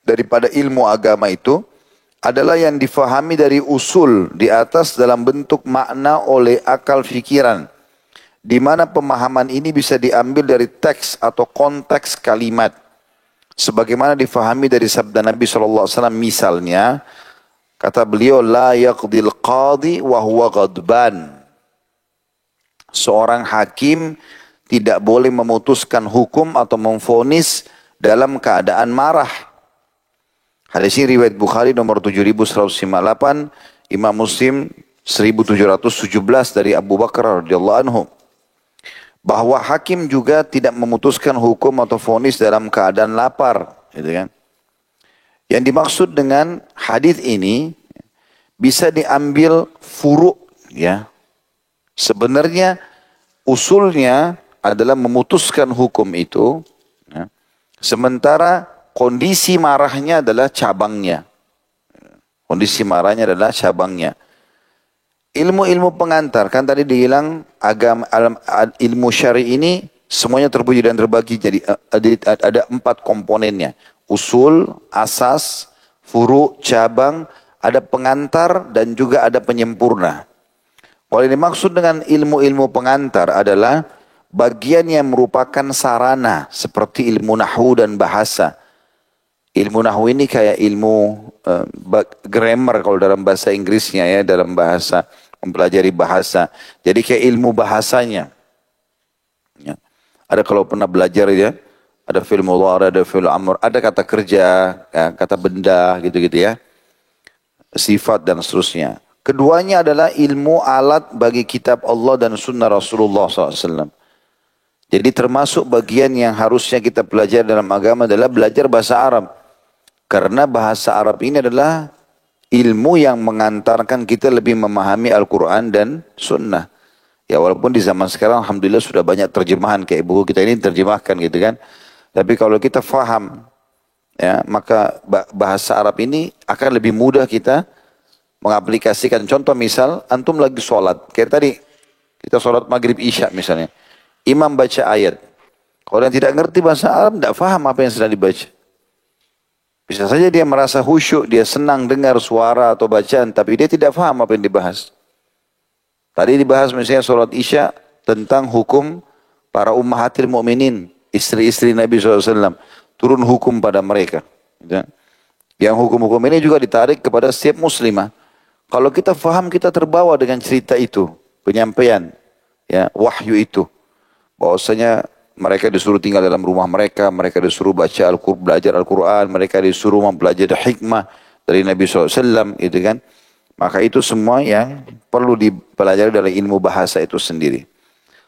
daripada ilmu agama itu adalah yang difahami dari usul di atas dalam bentuk makna oleh akal fikiran. Di mana pemahaman ini bisa diambil dari teks atau konteks kalimat. Sebagaimana difahami dari sabda Nabi SAW misalnya, kata beliau, la yaqdil qadi wa huwa ghadban. Seorang hakim tidak boleh memutuskan hukum atau memvonis dalam keadaan marah. Hadis ini riwayat Bukhari nomor 7158, Imam Muslim 1717 dari Abu Bakar radhiyallahu anhu. Bahwa hakim juga tidak memutuskan hukum atau vonis dalam keadaan lapar, gitu kan. Yang dimaksud dengan hadis ini bisa diambil furu', ya. Sebenarnya usulnya adalah memutuskan hukum itu, ya. Sementara kondisi marahnya adalah cabangnya. Kondisi marahnya adalah cabangnya. Ilmu-ilmu pengantar, kan tadi dibilang ilmu syari ini semuanya terpuji dan terbagi jadi ada 4 komponennya. Usul, asas, furu, cabang, ada pengantar dan juga ada penyempurna. Kalau yang dimaksud dengan ilmu-ilmu pengantar adalah bagian yang merupakan sarana seperti ilmu nahwu dan bahasa. Ilmu nahwu ini kayak ilmu grammar kalau dalam bahasa Inggrisnya, ya, dalam bahasa mempelajari bahasa. Jadi kayak ilmu bahasanya. Ya. Ada kalau pernah belajar, ya, ada fi'il mudhari', ada fi'il amr, ada kata kerja, ya, kata benda, gitu-gitu, ya. Sifat dan seterusnya. Keduanya adalah ilmu alat bagi kitab Allah dan sunnah Rasulullah SAW. Jadi termasuk bagian yang harusnya kita pelajari dalam agama adalah belajar bahasa Arab. Karena bahasa Arab ini adalah ilmu yang mengantarkan kita lebih memahami Al-Quran dan Sunnah. Ya, walaupun di zaman sekarang Alhamdulillah sudah banyak terjemahan, kayak buku kita ini terjemahkan, gitu kan. Tapi kalau kita faham, ya, maka bahasa Arab ini akan lebih mudah kita mengaplikasikan. Contoh misal, antum lagi sholat. Kayak tadi, kita sholat maghrib isya misalnya. Imam baca ayat. Kalau yang tidak ngerti bahasa Arab, tidak faham apa yang sedang dibaca. Bisa saja dia merasa khusyuk, dia senang dengar suara atau bacaan, tapi dia tidak faham apa yang dibahas. Tadi dibahas misalnya sholat isya tentang hukum para ummahatil mu'minin, istri-istri Nabi SAW. Turun hukum pada mereka. Yang hukum-hukum ini juga ditarik kepada setiap muslimah. Kalau kita faham, kita terbawa dengan cerita itu, penyampaian, ya, wahyu itu. Bahwasanya mereka disuruh tinggal dalam rumah mereka, mereka disuruh baca belajar Al-Quran, mereka disuruh mempelajari hikmah dari Nabi SAW, gitu kan. Maka itu semua yang perlu dipelajari dari ilmu bahasa itu sendiri.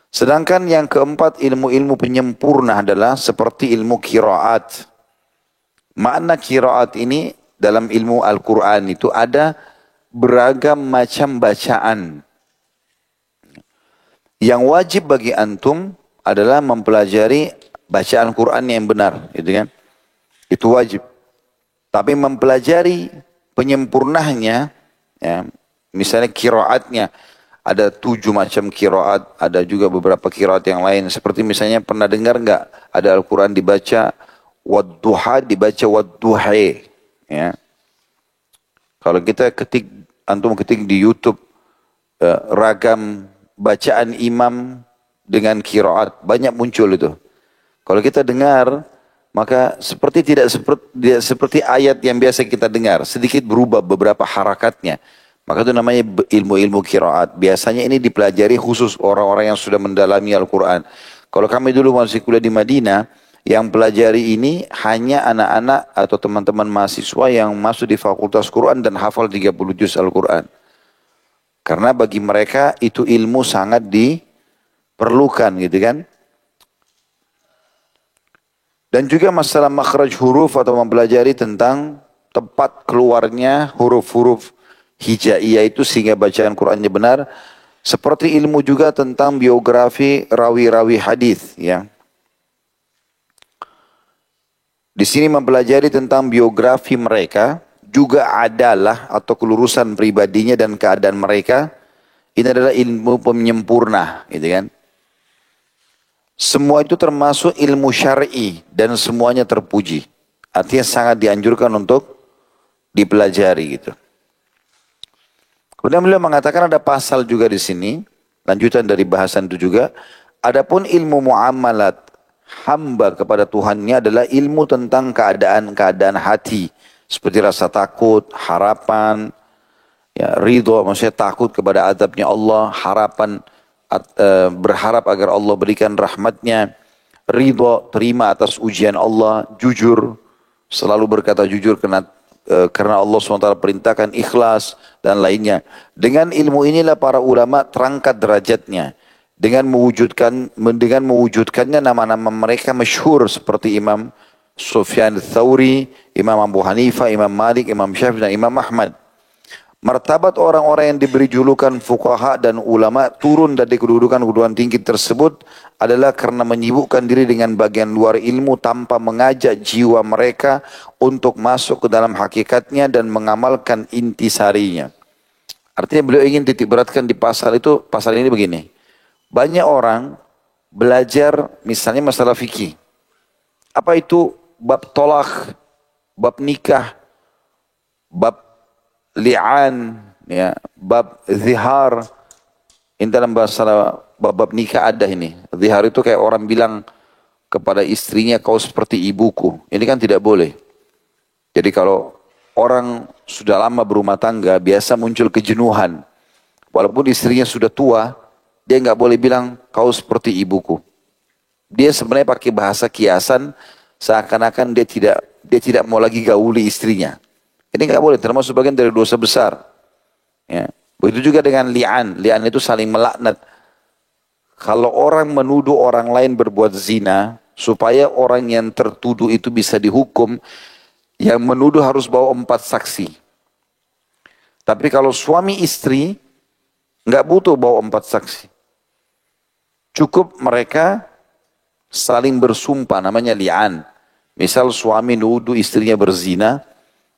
Sedangkan yang keempat, ilmu-ilmu penyempurna adalah seperti ilmu qiraat. Makna qiraat ini dalam ilmu Al-Quran itu ada beragam macam bacaan. Yang wajib bagi antum adalah mempelajari bacaan Quran yang benar, gitu kan? Itu wajib. Tapi mempelajari penyempurnanya, ya, misalnya qiraatnya, ada 7 macam qiraat, ada juga beberapa qiraat yang lain. Seperti misalnya pernah dengar enggak ada Al-Quran dibaca wadduha, dibaca wadduhe, ya. Kalau kita antum ketik di YouTube ragam bacaan imam dengan qiraat, banyak muncul itu. Kalau kita dengar, maka tidak seperti ayat yang biasa kita dengar, sedikit berubah beberapa harakatnya. Maka itu namanya ilmu-ilmu qiraat. Biasanya ini dipelajari khusus orang-orang yang sudah mendalami Al-Quran. Kalau kami dulu masih kuliah di Madinah, yang pelajari ini hanya anak-anak atau teman-teman mahasiswa yang masuk di fakultas Quran dan hafal 30 juz Al-Quran. Karena bagi mereka itu ilmu sangat perlukan, gitu kan. Dan juga masalah makhraj huruf atau mempelajari tentang tempat keluarnya huruf-huruf hijaiyah itu sehingga bacaan Qur'annya benar. Seperti ilmu juga tentang biografi rawi-rawi hadis, ya. Di sini mempelajari tentang biografi mereka juga adalah atau kelurusan pribadinya dan keadaan mereka. Ini adalah ilmu penyempurna, gitu kan. Semua itu termasuk ilmu syar'i dan semuanya terpuji. Artinya sangat dianjurkan untuk dipelajari, gitu. Kemudian beliau mengatakan ada pasal juga di sini, lanjutan dari bahasan itu juga. Adapun ilmu muamalat hamba kepada Tuhannya adalah ilmu tentang keadaan-keadaan hati. Seperti rasa takut, harapan, ya, ridho, maksudnya takut kepada azabnya Allah, harapan berharap agar Allah berikan rahmatnya, ridho, terima atas ujian Allah, jujur, selalu berkata jujur karena karena Allah SWT perintahkan ikhlas dan lainnya. Dengan ilmu inilah para ulama terangkat derajatnya. Dengan mewujudkannya nama-nama mereka masyhur seperti Imam Sufyan Tsauri, Imam Abu Hanifah, Imam Malik, Imam Syafi'i dan Imam Ahmad. Martabat orang-orang yang diberi julukan fuqaha dan ulama turun dari kedudukan-kedudukan tinggi tersebut adalah karena menyibukkan diri dengan bagian luar ilmu tanpa mengajak jiwa mereka untuk masuk ke dalam hakikatnya dan mengamalkan intisarinya. Artinya beliau ingin titik beratkan di pasal ini begini. Banyak orang belajar misalnya masalah fikih. Apa itu bab tolak, bab nikah, bab li'an, ya, bab zihar. Ini dalam bahasa bab nikah ada ini. Zihar itu kayak orang bilang kepada istrinya, kau seperti ibuku. Ini kan tidak boleh. Jadi kalau orang sudah lama berumah tangga, biasa muncul kejenuhan. Walaupun istrinya sudah tua, dia nggak boleh bilang kau seperti ibuku. Dia sebenarnya pakai bahasa kiasan, seakan-akan dia tidak mau lagi gauli istrinya. Ini nggak boleh, termasuk bagian dari dosa besar. Ya. Begitu juga dengan li'an. Li'an itu saling melaknat. Kalau orang menuduh orang lain berbuat zina, supaya orang yang tertuduh itu bisa dihukum, yang menuduh harus bawa 4 saksi. Tapi kalau suami istri, nggak butuh bawa 4 saksi. Cukup mereka saling bersumpah, namanya li'an. Misal suami nuduh istrinya berzina,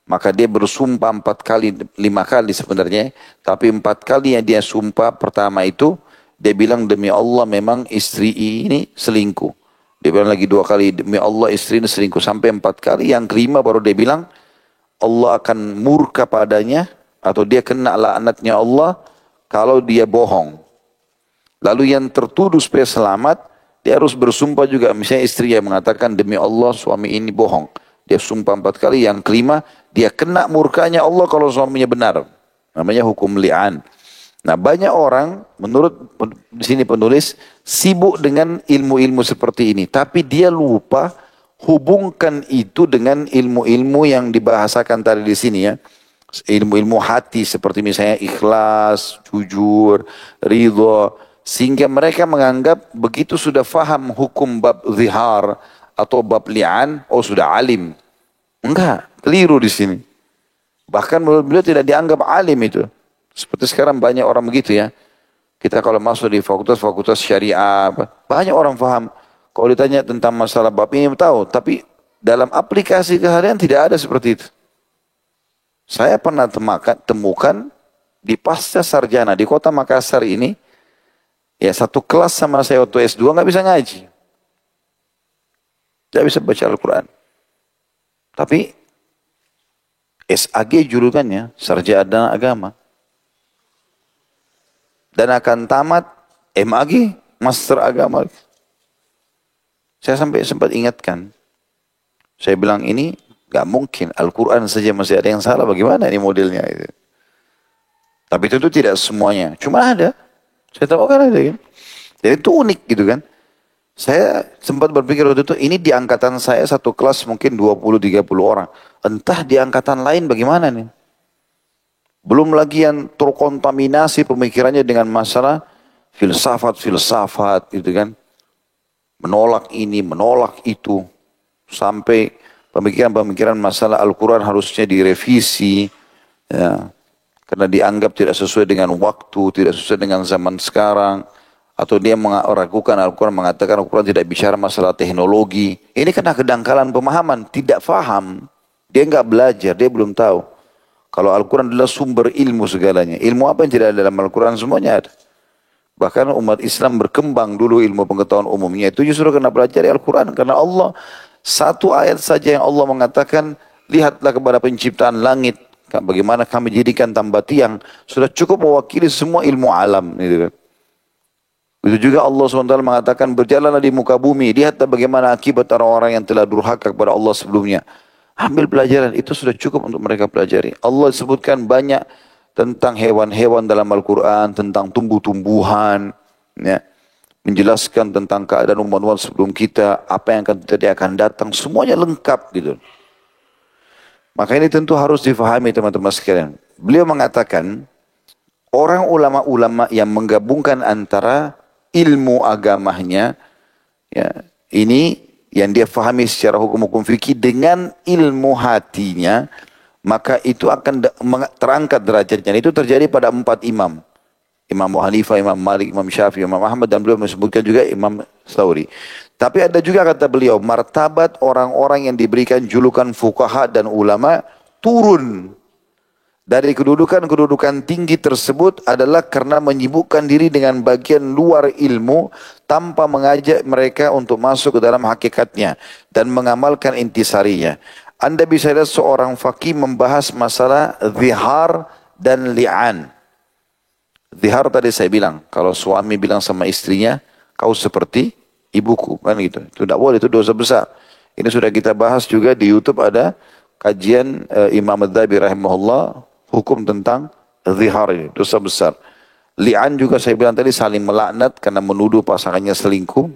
maka dia bersumpah 4 kali, 5 kali sebenarnya. Tapi 4 kali yang dia sumpah, pertama itu, dia bilang demi Allah memang istri ini selingkuh. Dia bilang lagi 2 kali, demi Allah istri ini selingkuh. Sampai 4 kali, yang kelima baru dia bilang, Allah akan murka padanya, atau dia kena laknatnya Allah, kalau dia bohong. Lalu yang tertuduh supaya selamat, dia harus bersumpah juga. Misalnya istri yang mengatakan, demi Allah suami ini bohong. Dia sumpah 4 kali, yang kelima, dia kena murkanya Allah kalau suaminya benar. Namanya hukum li'an. Nah banyak orang, menurut di sini penulis, sibuk dengan ilmu-ilmu seperti ini. Tapi dia lupa hubungkan itu dengan ilmu-ilmu yang dibahasakan tadi di sini ya. Ilmu-ilmu hati seperti misalnya ikhlas, jujur, ridho. Sehingga mereka menganggap begitu sudah faham hukum bab zihar atau bab li'an, oh sudah alim. Enggak, keliru di sini. Bahkan menurut beliau tidak dianggap alim itu. Seperti sekarang banyak orang begitu ya. Kita kalau masuk di fakultas syariah, banyak orang paham. Kalau ditanya tentang masalah bab ini tahu, tapi dalam aplikasi keseharian tidak ada seperti itu. Saya pernah temukan di pasca sarjana di kota Makassar ini, ya satu kelas sama saya waktu S2 nggak bisa ngaji. Tidak bisa baca Al-Quran. Tapi SAG julukannya, Sarjana Agama. Dan akan tamat MAG, Master Agama. Saya sampai sempat ingatkan. Saya bilang ini gak mungkin, Al-Quran saja masih ada yang salah, bagaimana ini modelnya itu. Tapi itu tidak semuanya, cuma ada. Saya tahu kan ada kan. Jadi itu unik gitu kan. Saya sempat berpikir waktu itu, ini di angkatan saya satu kelas mungkin 20-30 orang. Entah di angkatan lain bagaimana nih. Belum lagi yang terkontaminasi pemikirannya dengan masalah filsafat gitu kan. Menolak ini, menolak itu. Sampai pemikiran-pemikiran masalah Al-Quran harusnya direvisi. Ya, karena dianggap tidak sesuai dengan waktu, tidak sesuai dengan zaman sekarang. Atau dia meragukan Al-Quran, mengatakan Al-Quran tidak bicara masalah teknologi. Ini karena kedangkalan pemahaman, tidak faham. Dia nggak belajar, dia belum tahu. Kalau Al-Quran adalah sumber ilmu segalanya. Ilmu apa yang tidak ada dalam Al-Quran semuanya ada. Bahkan umat Islam berkembang dulu ilmu pengetahuan umumnya. Itu justru karena pelajari Al-Quran. Karena Allah, satu ayat saja yang Allah mengatakan, lihatlah kepada penciptaan langit. Bagaimana kami jadikan tambah tiang. Sudah cukup mewakili semua ilmu alam. Gitu kan. Itu juga Allah SWT mengatakan, berjalanlah di muka bumi. Lihatlah bagaimana akibat orang-orang yang telah durhaka kepada Allah sebelumnya. Ambil pelajaran, itu sudah cukup untuk mereka pelajari. Allah sebutkan banyak tentang hewan-hewan dalam Al-Quran, tentang tumbuh-tumbuhan, ya. Menjelaskan tentang keadaan umat-umat sebelum kita, apa yang akan terjadi akan datang, semuanya lengkap gitu. Maka ini tentu harus difahami teman-teman sekalian. Beliau mengatakan, orang ulama-ulama yang menggabungkan antara ilmu agamanya, ya, ini yang dia fahami secara hukum-hukum fikih dengan ilmu hatinya, maka itu akan terangkat derajatnya. Itu terjadi pada 4 imam. Imam Abu Hanifah, Imam Malik, Imam Syafi'i, Imam Ahmad, dan beliau menyebutkan juga Imam Thawri. Tapi ada juga kata beliau, martabat orang-orang yang diberikan julukan fuqaha dan ulama turun dari kedudukan-kedudukan tinggi tersebut adalah karena menyibukkan diri dengan bagian luar ilmu tanpa mengajak mereka untuk masuk ke dalam hakikatnya dan mengamalkan intisarinya. Anda bisa lihat seorang faqih membahas masalah zihar dan li'an. Zihar tadi saya bilang, kalau suami bilang sama istrinya, kau seperti ibuku, kan gitu. Itu tidak boleh, itu dosa besar. Ini sudah kita bahas juga di YouTube, ada kajian Imam Adz-Dzahabi rahimahullah, hukum tentang zihar ini, dosa besar. Li'an juga saya bilang tadi, saling melaknat karena menuduh pasangannya selingkuh.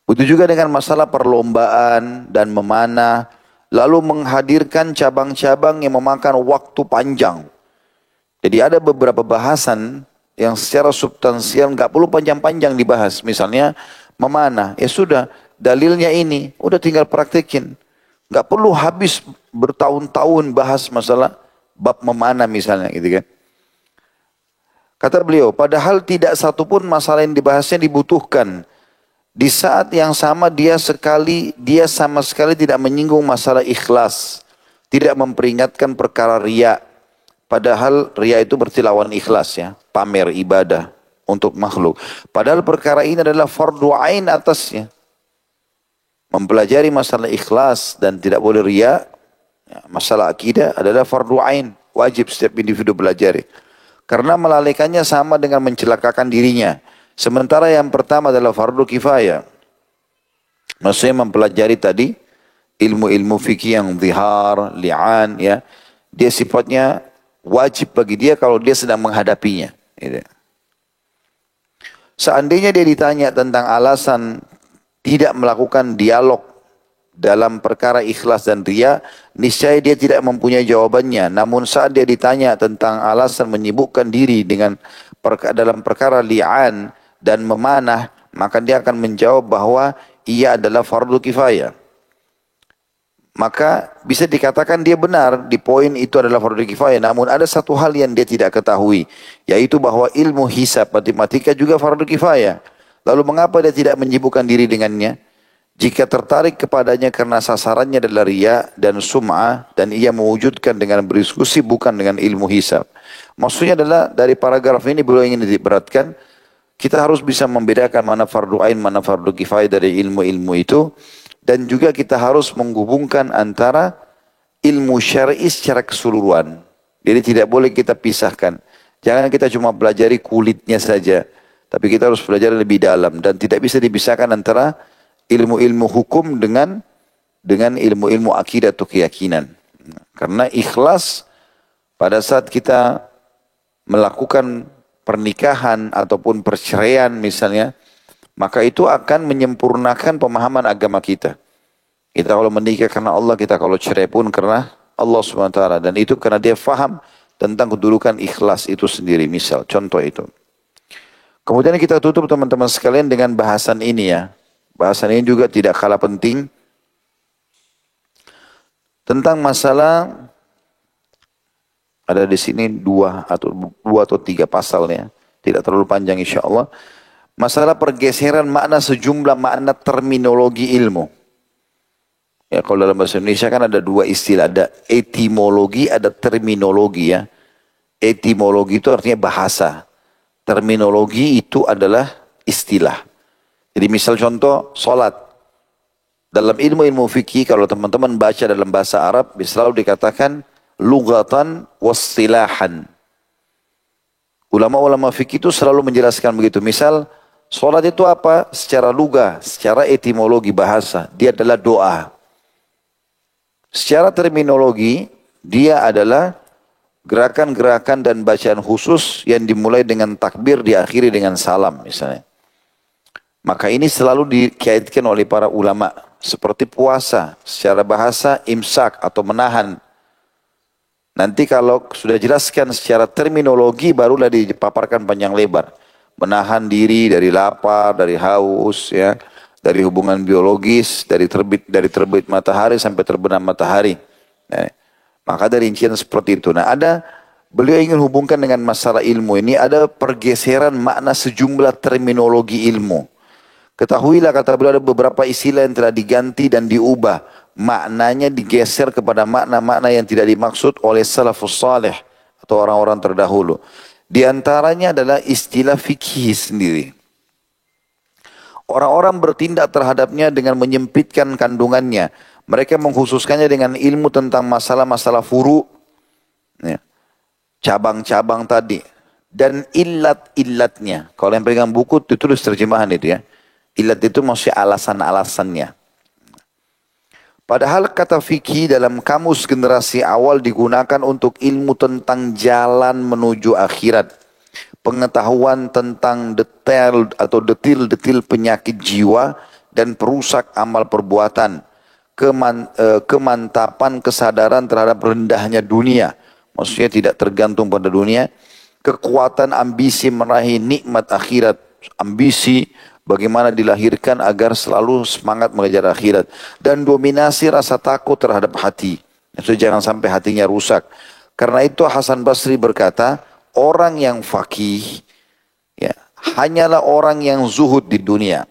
Begitu juga dengan masalah perlombaan dan memanah, lalu menghadirkan cabang-cabang yang memakan waktu panjang. Jadi ada beberapa bahasan yang secara substansial nggak perlu panjang-panjang dibahas. Misalnya memanah, ya sudah dalilnya ini, udah tinggal praktekin. Nggak perlu habis bertahun-tahun bahas masalah bab memanah misalnya gitu kan. Kata beliau, padahal tidak satupun masalah yang dibahasnya dibutuhkan. Di saat yang sama dia sama sekali tidak menyinggung masalah ikhlas. Tidak memperingatkan perkara riya. Padahal riya itu berarti lawan ikhlas ya. Pamer ibadah untuk makhluk. Padahal perkara ini adalah fardu ain atasnya. Mempelajari masalah ikhlas dan tidak boleh riya. Masalah akidah adalah fardu ain. Wajib setiap individu pelajari. Karena melalaikannya sama dengan mencelakakan dirinya. Sementara yang pertama adalah fardu kifayah. Maksudnya mempelajari tadi ilmu-ilmu fikih yang zihar, li'an ya. Dia sifatnya wajib bagi dia kalau dia sedang menghadapinya. Gitu. Seandainya dia ditanya tentang alasan tidak melakukan dialog dalam perkara ikhlas dan riya, niscaya dia tidak mempunyai jawabannya. Namun saat dia ditanya tentang alasan menyibukkan diri dengan dalam perkara li'an dan memanah, maka dia akan menjawab bahwa ia adalah fardu kifayah. Maka bisa dikatakan dia benar di poin itu adalah fardu kifayah. Namun ada satu hal yang dia tidak ketahui, yaitu bahwa ilmu hisab matematika juga fardu kifayah. Lalu mengapa dia tidak menyibukkan diri dengannya? Jika tertarik kepadanya karena sasarannya adalah riya dan sum'ah, dan ia mewujudkan dengan berdiskusi bukan dengan ilmu hisab. Maksudnya adalah dari paragraf ini beliau ingin diberatkan, kita harus bisa membedakan mana fardu ain, mana fardu kifayah dari ilmu-ilmu itu. Dan juga kita harus menghubungkan antara ilmu syar'i secara keseluruhan. Jadi tidak boleh kita pisahkan. Jangan kita cuma pelajari kulitnya saja. Tapi kita harus belajar lebih dalam. Dan tidak bisa dipisahkan antara ilmu-ilmu hukum dengan ilmu-ilmu akidah atau keyakinan. Karena ikhlas pada saat kita melakukan pernikahan ataupun perceraian misalnya, maka itu akan menyempurnakan pemahaman agama kita. Kita kalau menikah karena Allah, kita kalau cerai pun karena Allah SWT. Dan itu karena dia faham tentang kedudukan ikhlas itu sendiri. Misal, contoh itu. Kemudian kita tutup teman-teman sekalian dengan bahasan ini ya. Bahasan ini juga tidak kalah penting. Tentang masalah, ada di sini dua atau tiga pasalnya. Tidak terlalu panjang insya Allah. Masalah pergeseran makna sejumlah makna terminologi ilmu. Ya, kalau dalam bahasa Indonesia kan ada dua istilah, ada etimologi, ada terminologi ya. Etimologi itu artinya bahasa. Terminologi itu adalah istilah. Jadi misal contoh, salat. Dalam ilmu-ilmu fikih, kalau teman-teman baca dalam bahasa Arab, selalu dikatakan lugatan wastilahan. Ulama-ulama fikih itu selalu menjelaskan begitu. Misal, salat itu apa? Secara lugah, secara etimologi bahasa, dia adalah doa. Secara terminologi, dia adalah gerakan-gerakan dan bacaan khusus yang dimulai dengan takbir, diakhiri dengan salam misalnya. Maka ini selalu dikaitkan oleh para ulama. seperti puasa. Secara bahasa imsak atau menahan. Nanti kalau sudah jelaskan secara terminologi barulah dipaparkan panjang lebar. Menahan diri dari lapar, dari haus, ya, dari hubungan biologis, dari terbit matahari sampai terbenam matahari. Nah, maka ada rincian seperti itu. Nah, beliau ingin hubungkan dengan masalah ilmu ini, ada pergeseran makna sejumlah terminologi ilmu. Ketahuilah, kata beliau, ada beberapa istilah yang telah diganti dan diubah. Maknanya digeser kepada makna-makna yang tidak dimaksud oleh salafus salih atau orang-orang terdahulu. Di antaranya adalah istilah fikih sendiri. Orang-orang bertindak terhadapnya dengan menyempitkan kandungannya. Mereka mengkhususkannya dengan ilmu tentang masalah-masalah furu, ya, cabang-cabang tadi. Dan illat-illatnya. Kalau yang pegang buku, ditulis terjemahan itu ya. Illat itu maksudnya alasan-alasannya. Padahal kata fikih dalam kamus generasi awal digunakan untuk ilmu tentang jalan menuju akhirat. Pengetahuan tentang detail atau detil-detil penyakit jiwa dan perusak amal perbuatan. Kemantapan kesadaran terhadap rendahnya dunia. Maksudnya tidak tergantung pada dunia. Kekuatan ambisi meraih nikmat akhirat. Ambisi bagaimana dilahirkan agar selalu semangat mengejar akhirat. Dan dominasi rasa takut terhadap hati. Jadi jangan sampai hatinya rusak. Karena itu Hasan Basri berkata, orang yang faqih, ya, hanyalah orang yang zuhud di dunia.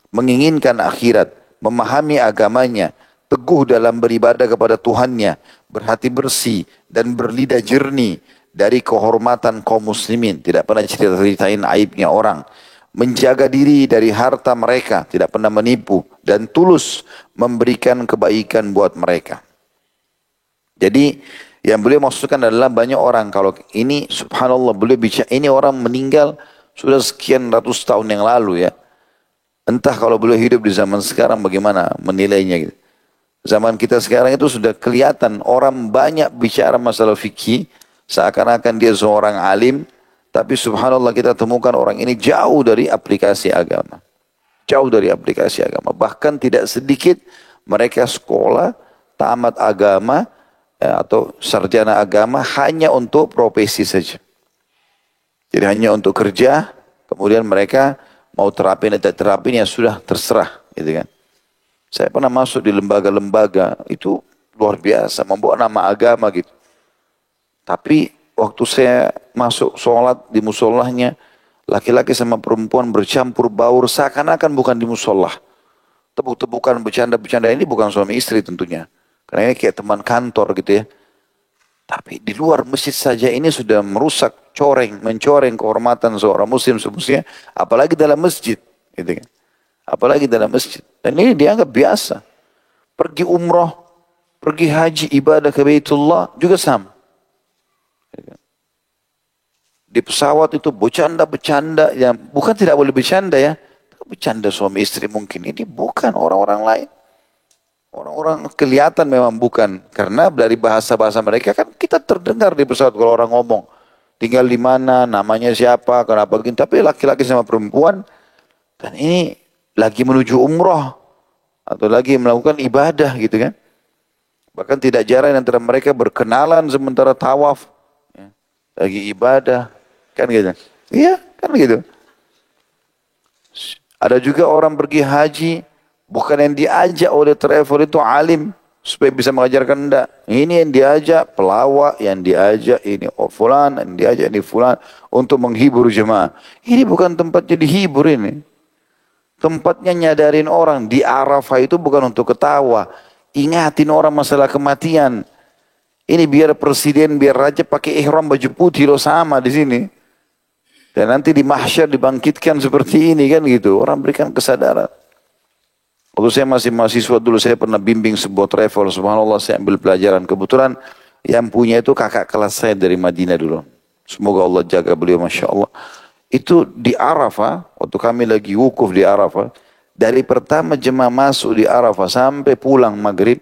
Menginginkan akhirat, memahami agamanya, teguh dalam beribadah kepada Tuhannya, berhati bersih dan berlidah jernih dari kehormatan kaum muslimin. Tidak pernah cerita-ceritain aibnya orang. Menjaga diri dari harta mereka, tidak pernah menipu, dan tulus memberikan kebaikan buat mereka. Jadi yang beliau maksudkan adalah banyak orang, kalau ini subhanallah beliau bicara, ini orang meninggal sudah sekian ratus tahun yang lalu ya. Entah kalau beliau hidup di zaman sekarang bagaimana menilainya gitu. Zaman kita sekarang itu sudah kelihatan orang banyak bicara masalah fikih, seakan-akan dia seorang alim. Tapi subhanallah kita temukan orang ini jauh dari aplikasi agama. Jauh dari aplikasi agama. Bahkan tidak sedikit mereka sekolah, tamat agama, atau sarjana agama hanya untuk profesi saja. Jadi hanya untuk kerja, kemudian mereka mau terapin atau terapin ya sudah terserah. Gitu kan. Saya pernah masuk di lembaga-lembaga, itu luar biasa, membawa nama agama gitu. Tapi waktu saya masuk sholat di musolahnya, laki-laki sama perempuan bercampur baur seakan-akan bukan di musolah. Tepuk-tepukan, bercanda-bercanda, ini bukan suami istri tentunya. Karena ini kayak teman kantor gitu ya. Tapi di luar masjid saja ini sudah merusak, mencoreng kehormatan seorang muslim semestinya, apalagi dalam masjid. Gitu kan. Apalagi dalam masjid. Dan ini dianggap biasa. Pergi umroh, pergi haji, ibadah ke Baitullah juga sama. Di pesawat itu bercanda-bercanda, yang bukan tidak boleh bercanda ya, bercanda suami istri mungkin, ini bukan orang-orang lain. Orang-orang kelihatan memang bukan, karena dari bahasa-bahasa mereka kan kita terdengar di pesawat kalau orang ngomong, tinggal di mana, namanya siapa, kenapa begini, tapi laki-laki sama perempuan, dan ini lagi menuju umroh, atau lagi melakukan ibadah gitu kan. Bahkan tidak jarang antara mereka berkenalan sementara tawaf, ya, lagi ibadah. Kan gitu. Iya, kan gitu. Ada juga orang pergi haji, bukan yang diajak oleh travel itu alim, supaya bisa mengajarkan, enggak. Ini yang diajak pelawak, yang diajak ini fulan, yang diajak ini fulan, untuk menghibur jemaah. Ini bukan tempatnya dihibur ini. Tempatnya nyadarin orang, di Arafah itu bukan untuk ketawa. Ingatin orang masalah kematian. Ini biar presiden, biar raja pakai ihram baju putih loh sama di sini. Dan nanti di mahsyar dibangkitkan seperti ini kan gitu. Orang berikan kesadaran. Waktu saya masih mahasiswa dulu, saya pernah bimbing sebuah travel. Subhanallah, saya ambil pelajaran. Kebetulan yang punya itu kakak kelas saya dari Madinah dulu. Semoga Allah jaga beliau, Masya Allah. Itu di Arafah, waktu kami lagi wukuf di Arafah. Dari pertama jemaah masuk di Arafah sampai pulang maghrib,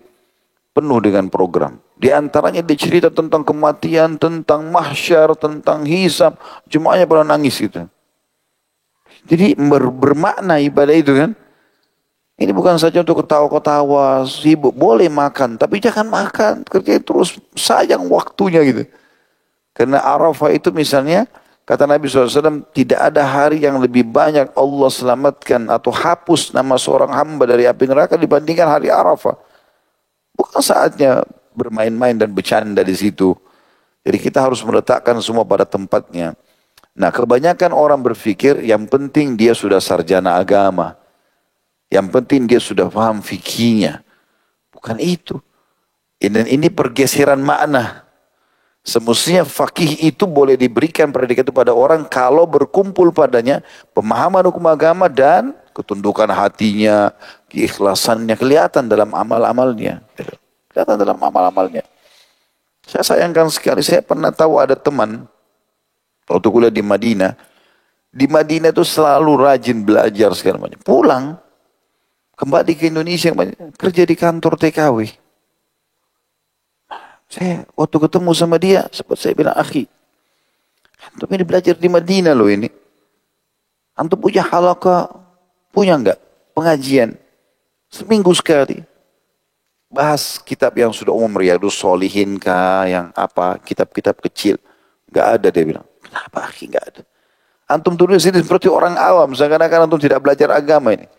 penuh dengan program. Di antaranya dia cerita tentang kematian, tentang mahsyar, tentang hisab. Jemaahnya pernah nangis gitu. Jadi bermakna ibadah itu kan. Ini bukan saja untuk ketawa-ketawa, sibuk. Boleh makan, tapi jangan makan. Kerjain terus, sayang waktunya gitu. Karena Arafah itu misalnya, kata Nabi SAW, tidak ada hari yang lebih banyak Allah selamatkan atau hapus nama seorang hamba dari api neraka dibandingkan hari Arafah. Bukan saatnya bermain-main dan bercanda di situ. Jadi kita harus meletakkan semua pada tempatnya. Nah, kebanyakan orang berpikir yang penting dia sudah sarjana agama. Yang penting dia sudah paham fikihnya. Bukan itu. Dan ini pergeseran makna. Semestinya fakih itu boleh diberikan predikat kepada orang kalau berkumpul padanya pemahaman hukum agama dan ketundukan hatinya, keikhlasannya kelihatan dalam amal-amalnya. Kelihatan dalam amal-amalnya. Saya sayangkan sekali, saya pernah tahu ada teman waktu kuliah di Madinah. Di Madinah itu selalu rajin belajar segala macam. Pulang, kembali ke Indonesia, kerja di kantor TKW. Saya waktu ketemu sama dia, sempat saya bilang, akhi, antum ini belajar di Madinah loh ini. Antum punya halaqah, punya enggak? Pengajian. Seminggu sekali. Bahas kitab yang sudah umum, Riyadus Shalihin kah, yang apa, kitab-kitab kecil. Enggak ada, dia bilang. Kenapa akhi enggak ada? Antum duduk di sini seperti orang awam, seakan-akan antum tidak belajar agama ini.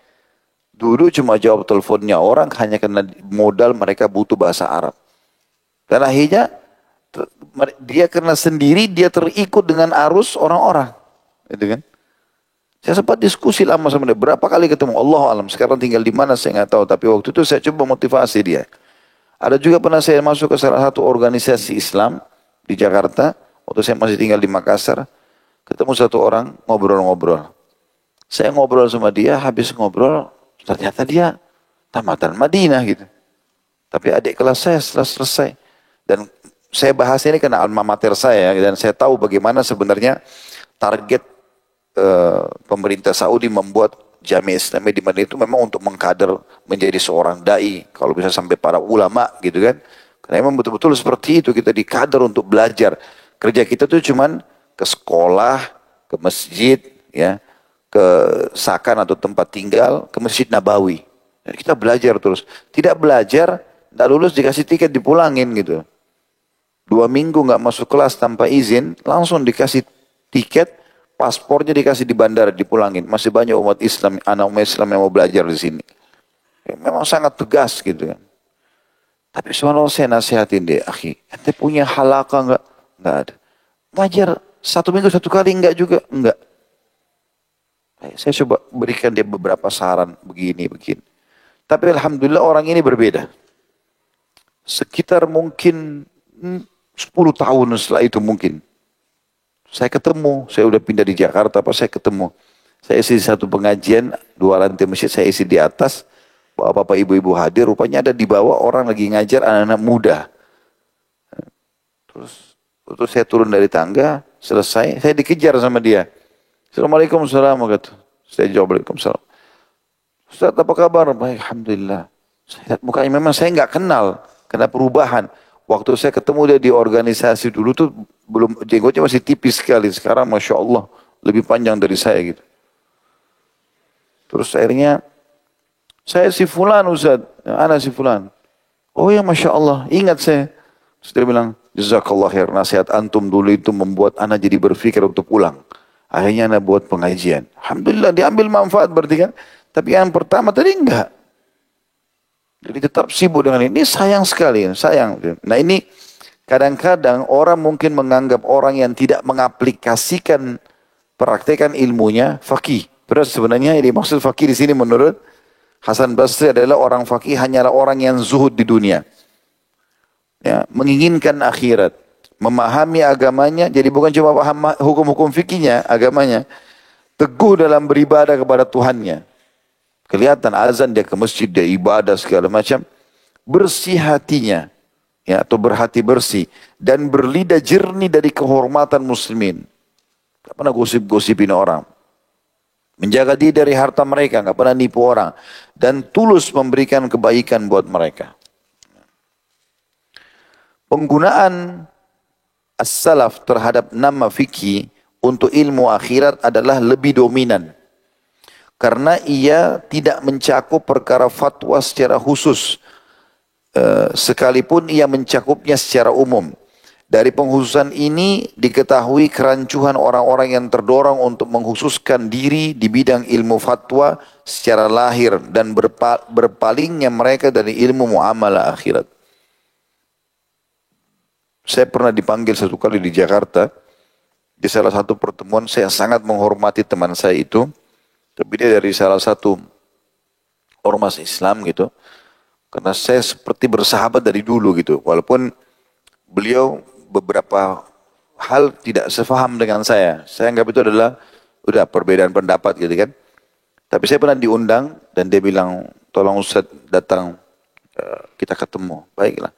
Dulu cuma jawab teleponnya orang hanya karena modal mereka butuh bahasa Arab. Dan akhirnya dia karena sendiri dia terikut dengan arus orang-orang, gitu kan? Saya sempat diskusi lama sama dia, berapa kali ketemu, Allah alam. Sekarang tinggal di mana saya nggak tahu, tapi waktu itu saya coba motivasi dia. Ada juga pernah saya masuk ke salah satu organisasi Islam di Jakarta, waktu saya masih tinggal di Makassar, ketemu satu orang ngobrol-ngobrol. Saya ngobrol sama dia, habis ngobrol ternyata dia tamatan Madinah gitu. Tapi adik kelas saya setelah selesai. Dan saya bahas ini karena alma mater saya, dan saya tahu bagaimana sebenarnya target pemerintah Saudi membuat Jami' Islami di Madinah itu memang untuk mengkader menjadi seorang dai, kalau bisa sampai para ulama gitu kan. Karena memang betul-betul seperti itu, kita dikader untuk belajar. Kerja kita tuh cuman ke sekolah, ke masjid, ya, ke sakan atau tempat tinggal, ke Masjid Nabawi. Dan kita belajar terus. Tidak belajar, tidak lulus dikasih tiket dipulangin gitu. 2 minggu nggak masuk kelas tanpa izin, langsung dikasih tiket, paspornya dikasih di bandara, dipulangin. Masih banyak umat Islam, anak umat Islam yang mau belajar di sini. Ya, memang sangat tegas gitu kan. Tapi subhanallah saya nasihatin dia, akhi, ente punya halaqah nggak? Nggak ada. Ngajar 1 minggu 1 kali nggak juga? Nggak. Saya coba berikan dia beberapa saran, begini. Tapi alhamdulillah orang ini berbeda. Sekitar mungkin 10 tahun setelah itu mungkin. Saya ketemu, saya udah pindah di Jakarta, saya ketemu. Saya isi satu pengajian, 2 lantai masjid, saya isi di atas. Bapak-bapak ibu-ibu hadir, rupanya ada di bawah orang lagi ngajar anak-anak muda. Terus saya turun dari tangga, selesai, saya dikejar sama dia. Assalamualaikum warahmatullahi wabarakatuh. Saya jawab Waalaikumsalam. Ustaz apa kabar? Baik, alhamdulillah. Saya lihat mukanya memang saya nggak kenal, karena perubahan. Waktu saya ketemu dia di organisasi dulu tuh belum, jenggotnya masih tipis sekali. Sekarang Masya Allah lebih panjang dari saya gitu. Terus akhirnya saya si fulan Ustaz, ana si fulan. Oh ya Masya Allah, ingat saya. Terus dia bilang, jazakallah khair, nasihat antum dulu itu membuat ana jadi berpikir untuk pulang. Akhirnya ana buat pengajian. Alhamdulillah diambil manfaat berarti kan. Tapi yang pertama tadi enggak. Jadi tetap sibuk dengan ini, sayang sekali, sayang. Nah ini kadang-kadang orang mungkin menganggap orang yang tidak mengaplikasikan praktekan ilmunya faqih. Padahal sebenarnya ini maksud faqih di sini menurut Hasan Basri adalah orang faqih hanyalah orang yang zuhud di dunia. Ya, menginginkan akhirat, memahami agamanya, jadi bukan cuma paham hukum-hukum fikihnya, agamanya. Teguh dalam beribadah kepada Tuhannya. Kelihatan azan dia ke masjid, dia ibadah segala macam. Bersih hatinya, ya, atau berhati bersih. Dan berlidah jernih dari kehormatan muslimin. Gak pernah gosip-gosipin orang. Menjaga diri dari harta mereka, gak pernah nipu orang. Dan tulus memberikan kebaikan buat mereka. Penggunaan as-salaf terhadap nama fikih untuk ilmu akhirat adalah lebih dominan. Karena ia tidak mencakup perkara fatwa secara khusus. Sekalipun ia mencakupnya secara umum. Dari penghususan ini diketahui kerancuhan orang-orang yang terdorong untuk menghususkan diri di bidang ilmu fatwa secara lahir dan berpalingnya mereka dari ilmu muamalah akhirat. Saya pernah dipanggil satu kali di Jakarta, di salah satu pertemuan. Saya sangat menghormati teman saya itu, tapi dia dari salah satu ormas Islam gitu, karena saya seperti bersahabat dari dulu gitu, walaupun beliau beberapa hal tidak sefaham dengan saya. Saya anggap itu adalah udah perbedaan pendapat gitu kan. Tapi saya pernah diundang dan dia bilang, tolong Ustaz datang, kita ketemu. Baiklah.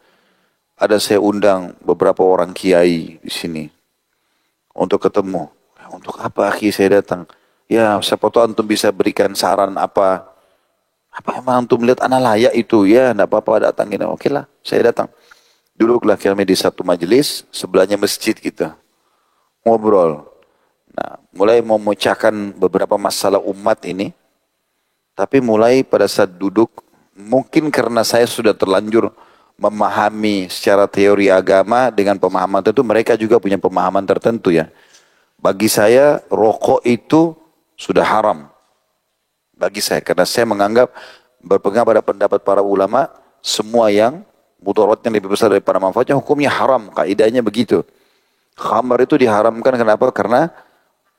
Ada saya undang beberapa orang kiai di sini untuk ketemu. Untuk apa akhi saya datang? Ya siapa tahu antum bisa berikan saran apa. Apa emang antum melihat anak layak itu? Ya enggak apa-apa datangin. Oke lah, saya datang. Duduklah kami di satu majelis, sebelahnya masjid kita. Ngobrol. Nah, mulai memecahkan beberapa masalah umat ini. Tapi mulai pada saat duduk, mungkin karena saya sudah terlanjur memahami secara teori agama dengan pemahaman tertentu, mereka juga punya pemahaman tertentu ya. Bagi saya, rokok itu sudah haram. Bagi saya, karena saya menganggap berpegang pada pendapat para ulama, semua yang mudaratnya lebih besar daripada manfaatnya, hukumnya haram. Kaidahnya begitu. Khamar itu diharamkan kenapa? Karena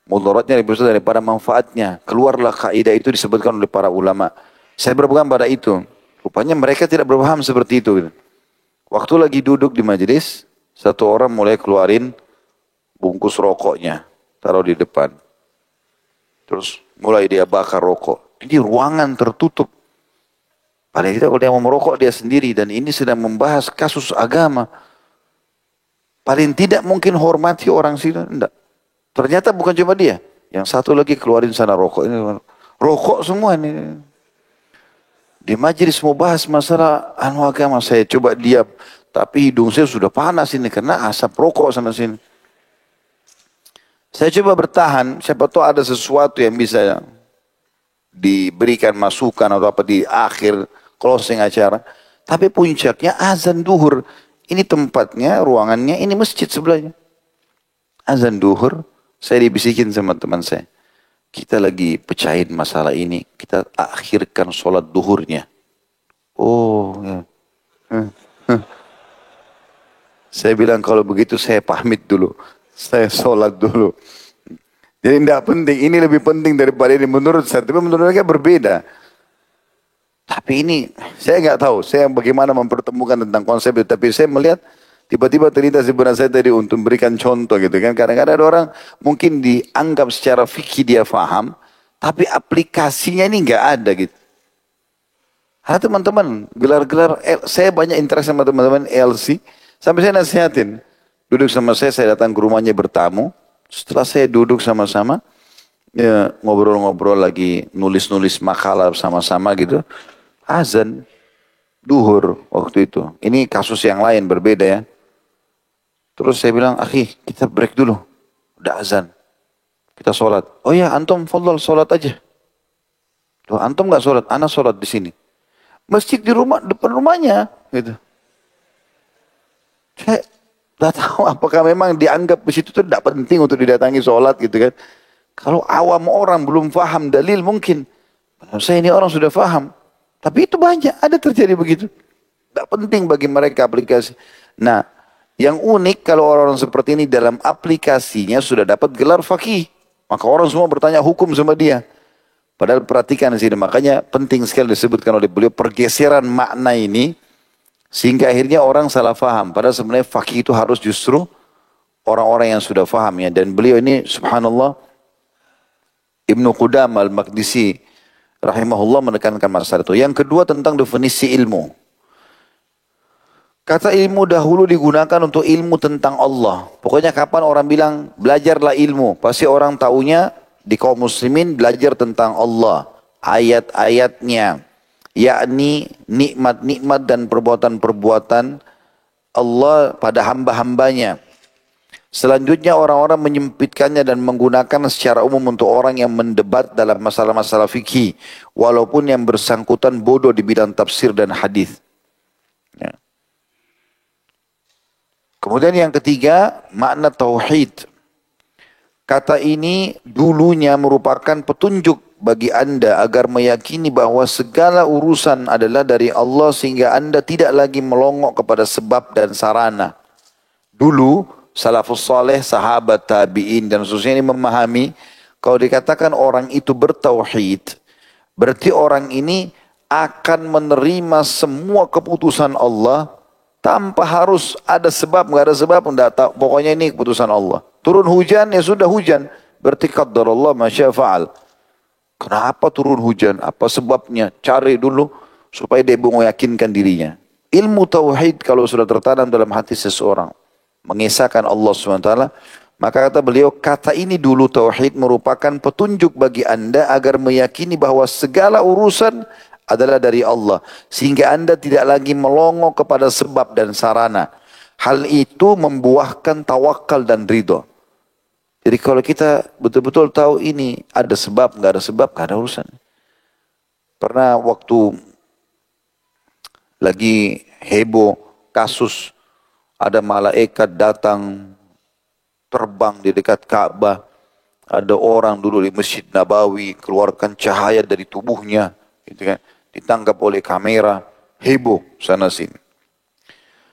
mudaratnya lebih besar daripada manfaatnya. Keluarlah kaidah itu disebutkan oleh para ulama. Saya berpegang pada itu. Rupanya mereka tidak berpaham seperti itu. Waktu lagi duduk di majelis, satu orang mulai keluarin bungkus rokoknya, taruh di depan. Terus mulai dia bakar rokok. Ini ruangan tertutup. Paling tidak kalau dia mau merokok dia sendiri, dan ini sedang membahas kasus agama. Paling tidak mungkin hormati orang sini, enggak. Ternyata bukan cuma dia. Yang satu lagi keluarin sana rokok. Ini rokok semua ini. Di majelis mau bahas masalah agama, saya coba diam. Tapi hidung saya sudah panas ini karena asap rokok sana sini. Saya coba bertahan, siapa tahu ada sesuatu yang bisa diberikan masukan atau apa di akhir closing acara. Tapi puncaknya azan duhur. Ini tempatnya, ruangannya, ini masjid sebelahnya. Azan duhur, saya dibisikin sama teman saya. Kita lagi pecahin masalah ini, kita akhirkan sholat duhurnya. Oh, ya. Saya bilang kalau begitu saya pamit dulu. Saya sholat dulu. Jadi tidak penting, ini lebih penting daripada ini menurut saya. Tapi menurut mereka berbeda. Tapi ini saya nggak tahu, saya bagaimana mempertemukan tentang konsep itu. Tapi saya melihat tiba-tiba terlintas di benak saya tadi untuk memberikan contoh gitu kan. Kadang-kadang ada orang mungkin dianggap secara fikih dia faham, tapi aplikasinya ini nggak ada gitu. Teman-teman, gelar-gelar, saya banyak interest sama teman-teman LC, sampai saya nasihatin. Duduk sama saya datang ke rumahnya bertamu. Setelah saya duduk sama-sama, ya, ngobrol-ngobrol lagi, nulis-nulis makalah sama-sama gitu. Azan, duhur waktu itu. Ini kasus yang lain berbeda ya. Terus saya bilang, akhi kita break dulu. Udah azan. Kita sholat. Oh ya antum fadhal sholat aja. Loh, antum gak sholat? Ana sholat di sini. Masjid di rumah, depan rumahnya. Gitu. Saya gak tahu apakah memang dianggap di situ tidak penting untuk didatangi sholat gitu kan. Kalau awam orang belum paham dalil mungkin. Menurut saya ini orang sudah paham. Tapi itu banyak, ada terjadi begitu. Tidak penting bagi mereka aplikasi. Nah, yang unik kalau orang-orang seperti ini dalam aplikasinya sudah dapat gelar faqih. Maka orang semua bertanya hukum sama dia. Padahal perhatikan di sini, makanya penting sekali disebutkan oleh beliau pergeseran makna ini. Sehingga akhirnya orang salah faham. Padahal sebenarnya faqih itu harus justru orang-orang yang sudah faham ya. Dan beliau ini subhanallah, Ibnu Qudamah al-Maqdisi rahimahullah menekankan masalah itu. Yang kedua tentang definisi ilmu. Kata ilmu dahulu digunakan untuk ilmu tentang Allah. Pokoknya kapan orang bilang belajarlah ilmu, pasti orang taunya di kaum muslimin belajar tentang Allah, ayat-ayatnya, yakni nikmat-nikmat dan perbuatan-perbuatan Allah pada hamba-hambanya. Selanjutnya orang-orang menyempitkannya dan menggunakan secara umum untuk orang yang mendebat dalam masalah-masalah fikih, walaupun yang bersangkutan bodoh di bidang tafsir dan hadis. Ya. Kemudian yang ketiga, makna tauhid. Kata ini dulunya merupakan petunjuk bagi Anda agar meyakini bahwa segala urusan adalah dari Allah sehingga Anda tidak lagi melongok kepada sebab dan sarana. Dulu salafus saleh, sahabat, tabi'in dan khususnya ini memahami kalau dikatakan orang itu bertauhid, berarti orang ini akan menerima semua keputusan Allah tanpa harus ada sebab, nggak ada sebab, enggak tahu. Pokoknya ini keputusan Allah. Turun hujan, ya sudah hujan. Berarti qaddarallah ma syaa fa'al. Kenapa turun hujan? Apa sebabnya? Cari dulu supaya dia meyakinkan dirinya. Ilmu tauhid kalau sudah tertanam dalam hati seseorang, mengisahkan Allah SWT, maka kata beliau, kata ini dulu tauhid merupakan petunjuk bagi Anda agar meyakini bahwa segala urusan adalah dari Allah. Sehingga Anda tidak lagi melongo kepada sebab dan sarana. Hal itu membuahkan tawakal dan ridho. Jadi kalau kita betul-betul tahu ini ada sebab, nggak ada sebab, nggak ada urusan. Pernah waktu lagi heboh kasus, ada malaikat datang terbang di dekat Ka'bah. Ada orang dulu di Masjid Nabawi keluarkan cahaya dari tubuhnya, gitu kan? Ditangkap oleh kamera, heboh sana sini.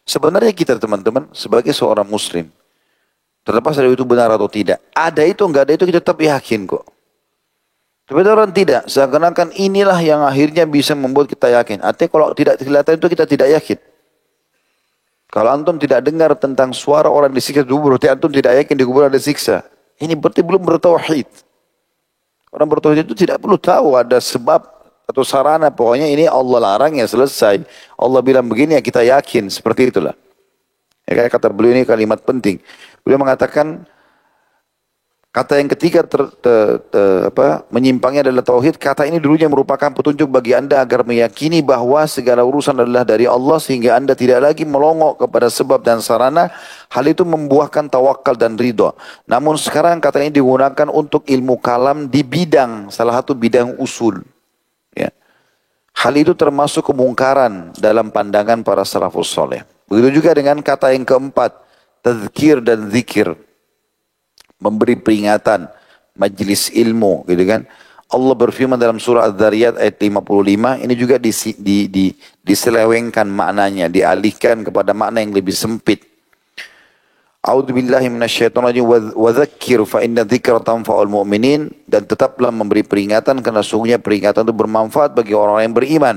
Sebenarnya kita teman-teman sebagai seorang muslim, terlepas dari itu benar atau tidak, ada itu enggak ada itu kita tetap yakin kok. Tapi orang tidak, seakan-akan inilah yang akhirnya bisa membuat kita yakin. Artinya kalau tidak kelihatan itu kita tidak yakin. Kalau antum tidak dengar tentang suara orang disiksa di kubur, berarti antum tidak yakin di kubur ada siksa. Ini berarti belum bertauhid. Orang bertauhid itu tidak perlu tahu ada sebab atau sarana, pokoknya ini Allah larang ya selesai. Allah bilang begini ya kita yakin, seperti itulah. Ya, kata beliau ini kalimat penting. Beliau mengatakan kata yang ketiga menyimpangnya adalah tauhid. Kata ini dulunya merupakan petunjuk bagi Anda agar meyakini bahwa segala urusan adalah dari Allah sehingga Anda tidak lagi melongok kepada sebab dan sarana. Hal itu membuahkan tawakal dan ridho. Namun sekarang kata ini digunakan untuk ilmu kalam di bidang, salah satu bidang usul. Ya. Hal itu termasuk kemungkaran dalam pandangan para salafus soleh. Begitu juga dengan kata yang keempat, tazkir dan zikir. Memberi peringatan, majlis ilmu, gitu kan. Allah berfirman dalam surah Az-Zariyat ayat 55, ini juga diselewengkan maknanya, dialihkan kepada makna yang lebih sempit. A'udzubillahi minasyaitonirrajim wa dzakkir fa inna dzikra tanfa'ul mu'minin, dan tetaplah memberi peringatan karena sungguhnya peringatan itu bermanfaat bagi orang-orang yang beriman.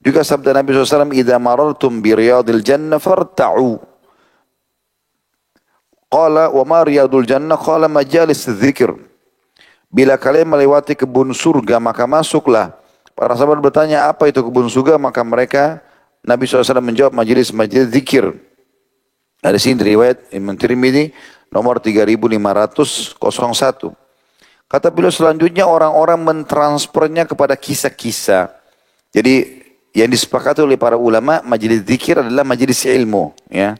Juga sabda Nabi SAW, idza marartum bi riyadil jannah farta'u. Qala wa ma riyadul jannah qala majalis dzikr. Bila kalian melewati kebun surga maka masuklah. Para sahabat bertanya apa itu kebun surga, maka mereka Nabi SAW menjawab majelis-majelis zikir. Ada sini riwayat Imam Tirmidzi nomor 3501. Kata beliau selanjutnya orang-orang mentransfernya kepada kisah-kisah. Jadi yang disepakati oleh para ulama majelis zikir adalah majelis ilmu, ya.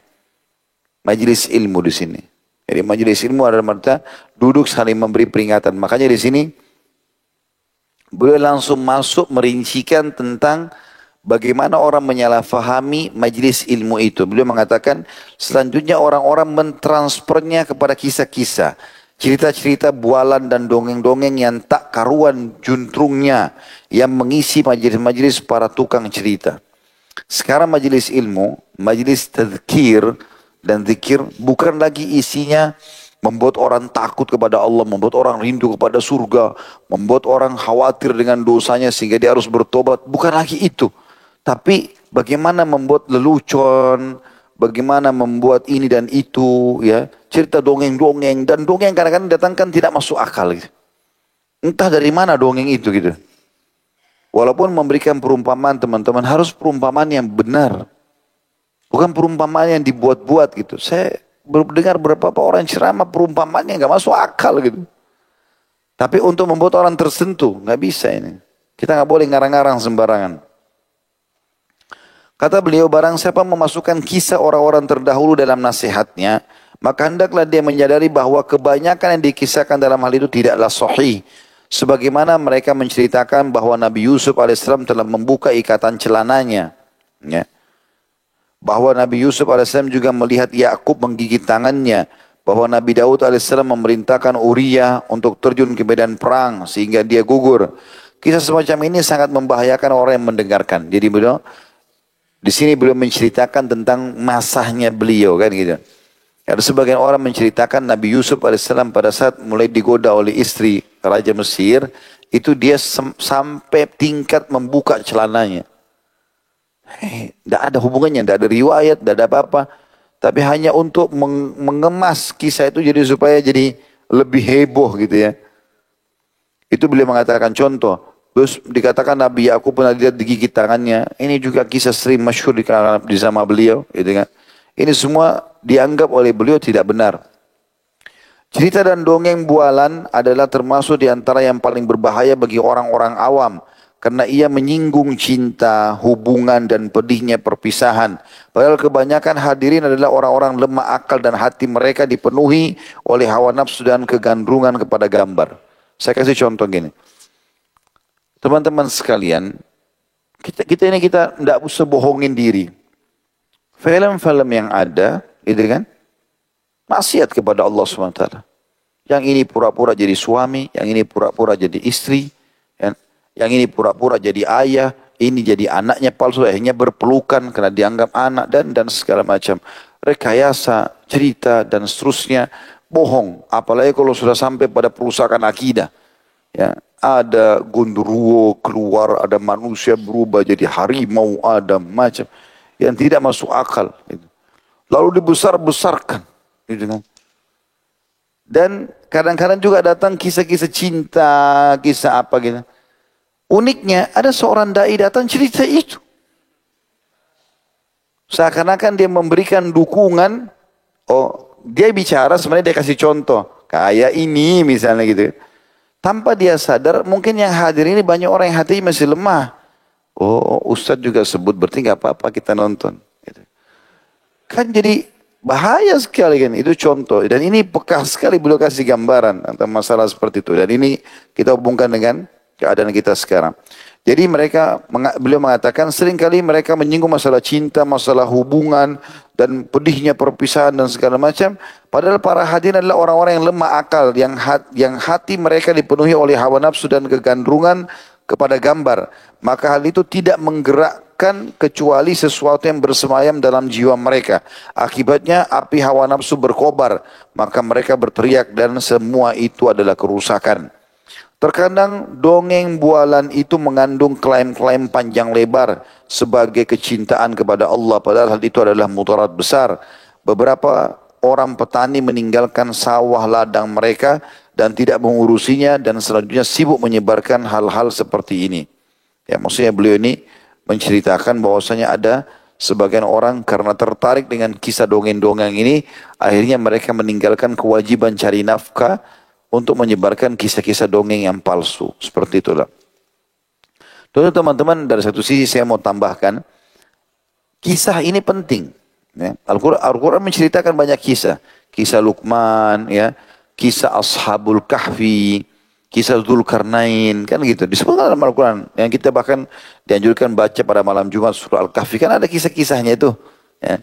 Majelis ilmu di sini. Jadi majelis ilmu adalah mereka duduk saling memberi peringatan. Makanya di sini beliau langsung masuk merincikan tentang bagaimana orang menyalahfahami majelis ilmu itu. Beliau mengatakan selanjutnya orang-orang mentransfernya kepada kisah-kisah. Cerita-cerita bualan dan dongeng-dongeng yang tak karuan juntrungnya yang mengisi majelis-majelis para tukang cerita. Sekarang majelis ilmu, majelis tazkir dan zikir bukan lagi isinya membuat orang takut kepada Allah, membuat orang rindu kepada surga, membuat orang khawatir dengan dosanya sehingga dia harus bertobat. Bukan lagi itu. Tapi bagaimana membuat lelucon, bagaimana membuat ini dan itu, ya, cerita dongeng-dongeng, dan dongeng kadang-kadang datangkan tidak masuk akal gitu. Entah dari mana dongeng itu gitu. Walaupun memberikan perumpamaan teman-teman, harus perumpamaan yang benar. Bukan perumpamaan yang dibuat-buat gitu. Saya mendengar beberapa orang ceramah perumpamaan yang nggak masuk akal gitu. Tapi untuk membuat orang tersentuh, nggak bisa ini. Kita nggak boleh ngarang-ngarang sembarangan. Kata beliau, barang siapa memasukkan kisah orang-orang terdahulu dalam nasihatnya, Maka hendaklah dia menyadari bahwa kebanyakan yang dikisahkan dalam hal itu tidaklah sahih. Sebagaimana mereka menceritakan bahwa Nabi Yusuf alaihissalam telah membuka ikatan celananya. Ya. Bahwa Nabi Yusuf alaihissalam juga melihat Yakub menggigit tangannya. Bahwa Nabi Daud alaihissalam memerintahkan Uria untuk terjun ke medan perang sehingga dia gugur. Kisah semacam ini sangat membahayakan orang yang mendengarkan. Jadi beliau di sini beliau menceritakan tentang masahnya beliau kan gitu. Ada sebagian orang menceritakan Nabi Yusuf alaihissalam pada saat mulai digoda oleh istri Raja Mesir, itu dia sampai tingkat membuka celananya. Tidak ada hubungannya, tidak ada riwayat, tidak ada apa-apa. Tapi hanya untuk mengemas kisah itu jadi supaya jadi lebih heboh gitu ya. Itu beliau mengatakan contoh. Terus dikatakan Nabi Yakub pernah lihat digigit tangannya. Ini juga kisah sering masyhur di zaman beliau. Gitu kan. Ini semua dianggap oleh beliau tidak benar. Cerita dan dongeng bualan adalah termasuk di antara yang paling berbahaya bagi orang-orang awam. Karena ia menyinggung cinta, hubungan dan pedihnya perpisahan. Padahal kebanyakan hadirin adalah orang-orang lemah akal dan hati mereka dipenuhi oleh hawa nafsu dan kegandrungan kepada gambar. Saya kasih contoh gini. Teman-teman sekalian, kita tidak usah bohongin diri. Film-film yang ada, gitu kan, maksiat kepada Allah SWT. Yang ini pura-pura jadi suami, yang ini pura-pura jadi istri, yang ini pura-pura jadi ayah, ini jadi anaknya palsu, akhirnya berpelukan karena dianggap anak dan segala macam. Rekayasa, cerita dan seterusnya, bohong. Apalagi kalau sudah sampai pada perusakan akidah. Ya, ada gondoruo keluar, ada manusia berubah jadi harimau, ada macam yang tidak masuk akal. Lalu dibesar-besarkan. Gitu kan. Dan kadang-kadang juga datang kisah-kisah cinta, kisah apa gitu. Uniknya ada seorang dai datang cerita itu. Seakan-akan dia memberikan dukungan. Oh, dia bicara sebenarnya dia kasih contoh. Kayak ini misalnya gitu. Tanpa dia sadar mungkin yang hadir ini banyak orang yang hatinya masih lemah. Oh, Ustadz juga sebut, berarti nggak apa-apa kita nonton. Gitu. Kan jadi bahaya sekali kan, itu contoh. Dan ini peka sekali beliau kasih gambaran tentang masalah seperti itu. Dan ini kita hubungkan dengan keadaan kita sekarang. Jadi beliau mengatakan seringkali mereka menyinggung masalah cinta, masalah hubungan, dan pedihnya perpisahan dan segala macam. Padahal para hadirin adalah orang-orang yang lemah akal, yang hati mereka dipenuhi oleh hawa nafsu dan kegandrungan kepada gambar. Maka hal itu tidak menggerakkan kecuali sesuatu yang bersemayam dalam jiwa mereka. Akibatnya api hawa nafsu berkobar. Maka mereka berteriak dan semua itu adalah kerusakan. Terkadang dongeng bualan itu mengandung klaim-klaim panjang lebar sebagai kecintaan kepada Allah. Padahal hal itu adalah mudarat besar. Beberapa orang petani meninggalkan sawah ladang mereka dan tidak mengurusinya dan selanjutnya sibuk menyebarkan hal-hal seperti ini. Ya, maksudnya beliau ini menceritakan bahwasanya ada sebagian orang karena tertarik dengan kisah dongeng-dongeng ini, akhirnya mereka meninggalkan kewajiban cari nafkah untuk menyebarkan kisah-kisah dongeng yang palsu. Seperti itulah. Teman-teman, dari satu sisi saya mau tambahkan, kisah ini penting. Ya. Al-Quran menceritakan banyak kisah. Kisah Luqman, ya, kisah Ashabul Kahfi, kisah Dzulkarnain, kan gitu. Disebutkan dalam Al-Quran. Yang kita bahkan dianjurkan baca pada malam Jumat surah Al-Kahfi, kan ada kisah-kisahnya itu. Ya.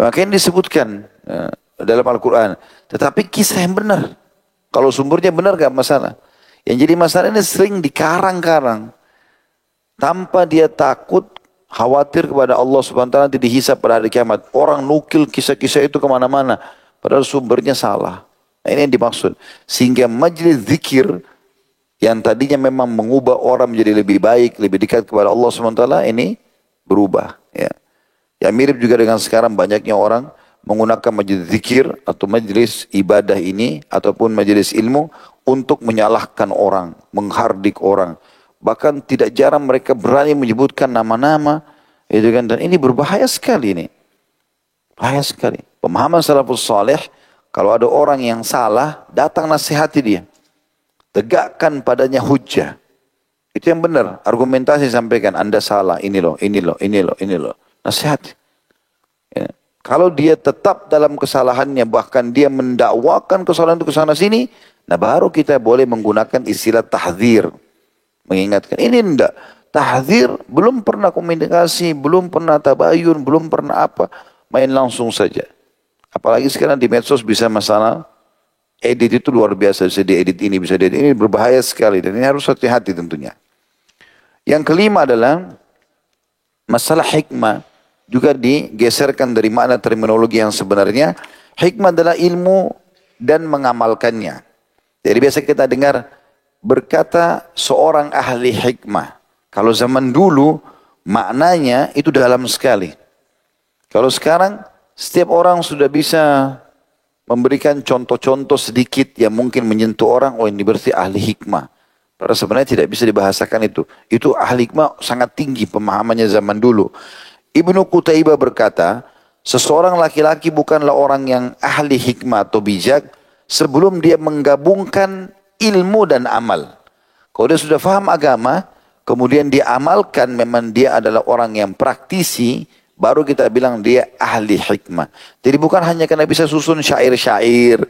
Makanya disebutkan dalam Al-Quran. Tetapi kisah yang benar. Kalau sumbernya benar gak masalah. Yang jadi masalah ini sering dikarang-karang. Tanpa dia takut, khawatir kepada Allah SWT nanti dihisab pada hari kiamat. Orang nukil kisah-kisah itu kemana-mana. Padahal sumbernya salah. Nah, ini yang dimaksud. Sehingga majlis zikir yang tadinya memang mengubah orang menjadi lebih baik, lebih dekat kepada Allah SWT, ini berubah. Ya. Yang mirip juga dengan sekarang banyaknya orang menggunakan majlis zikir atau majlis ibadah ini ataupun majlis ilmu untuk menyalahkan orang, menghardik orang. Bahkan tidak jarang mereka berani menyebutkan nama-nama, itu kan, dan ini berbahaya sekali ini. Bahaya sekali. Pemahaman salafus saleh, kalau ada orang yang salah, datang nasihati dia. Tegakkan padanya hujjah. Itu yang benar, argumentasi sampaikan, Anda salah, ini loh, ini loh, ini loh, ini loh. Nasihati. Ya. Kalau dia tetap dalam kesalahannya, bahkan dia mendakwakan kesalahan itu ke sana sini, nah baru kita boleh menggunakan istilah tahdzir. Mengingatkan, ini enggak. Tahdzir, belum pernah komunikasi, belum pernah tabayun, belum pernah apa. Main langsung saja. Apalagi sekarang di medsos bisa masalah edit itu luar biasa. Bisa diedit ini, bisa diedit ini, berbahaya sekali. Dan ini harus hati-hati tentunya. Yang kelima adalah masalah hikmah. Juga digeserkan dari makna terminologi yang sebenarnya. Hikmah adalah ilmu dan mengamalkannya. Jadi biasa kita dengar berkata seorang ahli hikmah. Kalau zaman dulu maknanya itu dalam sekali. Kalau sekarang setiap orang sudah bisa memberikan contoh-contoh sedikit yang mungkin menyentuh orang, oh ini berarti ahli hikmah. Padahal sebenarnya tidak bisa dibahasakan itu. Itu ahli hikmah sangat tinggi pemahamannya zaman dulu. Ibnu Qutaibah berkata, seseorang laki-laki bukanlah orang yang ahli hikmah atau bijak sebelum dia menggabungkan ilmu dan amal. Kalau dia sudah faham agama, kemudian dia amalkan, memang dia adalah orang yang praktisi, baru kita bilang dia ahli hikmah. Jadi bukan hanya karena bisa susun syair-syair,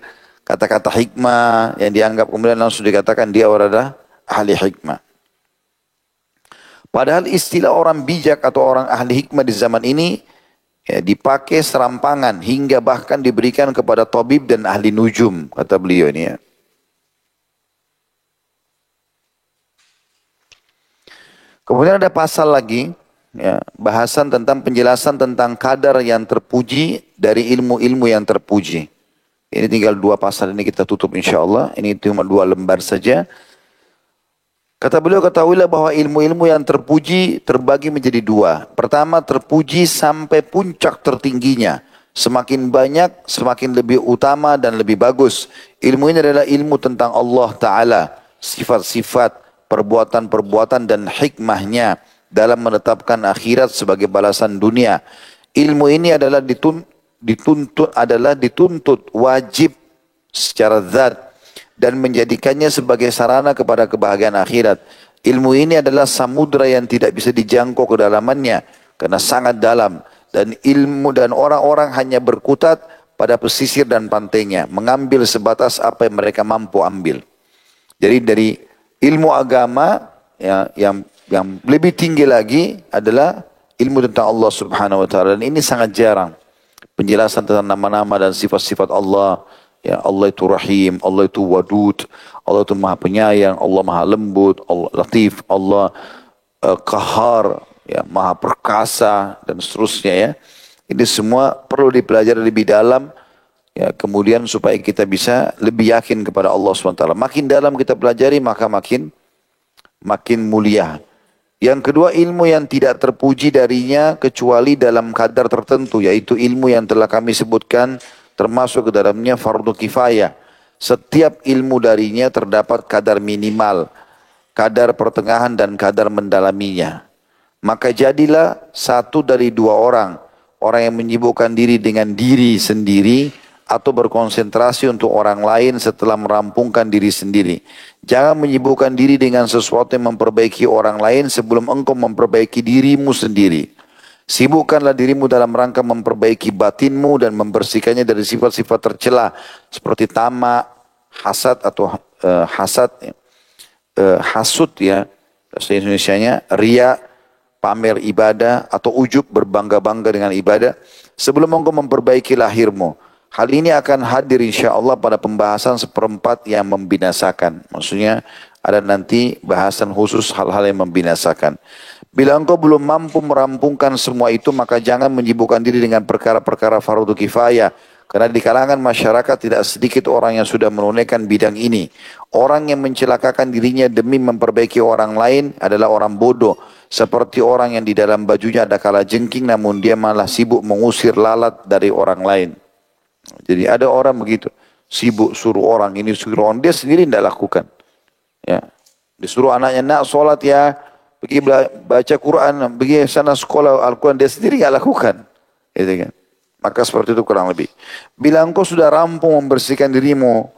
kata-kata hikmah yang dianggap kemudian langsung dikatakan dia adalah ahli hikmah. Padahal istilah orang bijak atau orang ahli hikmah di zaman ini ya, dipakai serampangan hingga bahkan diberikan kepada tabib dan ahli nujum, kata beliau ini ya. Kemudian ada pasal lagi, ya, bahasan tentang penjelasan tentang kadar yang terpuji dari ilmu-ilmu yang terpuji. Ini tinggal 2 pasal ini kita tutup insya Allah. Ini cuma 2 lembar saja. Kata beliau, ketahuilah bahwa ilmu-ilmu yang terpuji terbagi menjadi 2. Pertama, terpuji sampai puncak tertingginya. Semakin banyak, semakin lebih utama dan lebih bagus. Ilmu ini adalah ilmu tentang Allah Ta'ala. Sifat-sifat, perbuatan-perbuatan dan hikmahnya dalam menetapkan akhirat sebagai balasan dunia. Ilmu ini adalah dituntut wajib secara zat dan menjadikannya sebagai sarana kepada kebahagiaan akhirat. Ilmu ini adalah samudra yang tidak bisa dijangkau kedalamannya karena sangat dalam, dan ilmu dan orang-orang hanya berkutat pada pesisir dan pantainya, mengambil sebatas apa yang mereka mampu ambil. Jadi dari ilmu agama ya, yang lebih tinggi lagi adalah ilmu tentang Allah Subhanahu wa taala, dan ini sangat jarang. Penjelasan tentang nama-nama dan sifat-sifat Allah. Ya, Allah itu Rahim, Allah itu Wadud, Allah itu Maha Penyayang, Allah Maha Lembut, Allah Latif, Allah Qahar, ya, Maha Perkasa dan seterusnya ya. Ini semua perlu dipelajari lebih dalam ya, kemudian supaya kita bisa lebih yakin kepada Allah SWT. Makin dalam kita pelajari maka makin mulia. Yang kedua, ilmu yang tidak terpuji darinya kecuali dalam kadar tertentu, yaitu ilmu yang telah kami sebutkan, termasuk ke dalamnya fardu kifayah. Setiap ilmu darinya terdapat kadar minimal, kadar pertengahan dan kadar mendalaminya. Maka jadilah satu dari 2 orang. Orang yang menyibukkan diri dengan diri sendiri atau berkonsentrasi untuk orang lain setelah merampungkan diri sendiri. Jangan menyibukkan diri dengan sesuatu yang memperbaiki orang lain sebelum engkau memperbaiki dirimu sendiri. Sibukkanlah dirimu dalam rangka memperbaiki batinmu dan membersihkannya dari sifat-sifat tercela seperti tamak, hasad atau hasud ya, bahasa Indonesianya, riya, pamer ibadah atau ujub, berbangga-bangga dengan ibadah sebelum engkau memperbaiki lahirmu. Hal ini akan hadir insya Allah pada pembahasan 1/4 yang membinasakan. Maksudnya ada nanti bahasan khusus hal-hal yang membinasakan. Bila engkau belum mampu merampungkan semua itu, maka jangan menyibukkan diri dengan perkara-perkara fardu kifayah. Karena di kalangan masyarakat tidak sedikit orang yang sudah menunaikan bidang ini. Orang yang mencelakakan dirinya demi memperbaiki orang lain adalah orang bodoh. Seperti orang yang di dalam bajunya ada kalajengking namun dia malah sibuk mengusir lalat dari orang lain. Jadi ada orang begitu. Sibuk suruh orang ini, suruh orang. Dia sendiri tidak lakukan. Ya. Disuruh anaknya, nak sholat ya. Pergi baca Quran, pergi sana sekolah Al-Quran, dia sendiri tidak lakukan. Gitu kan. Maka seperti itu kurang lebih. Bila engkau sudah rampung membersihkan dirimu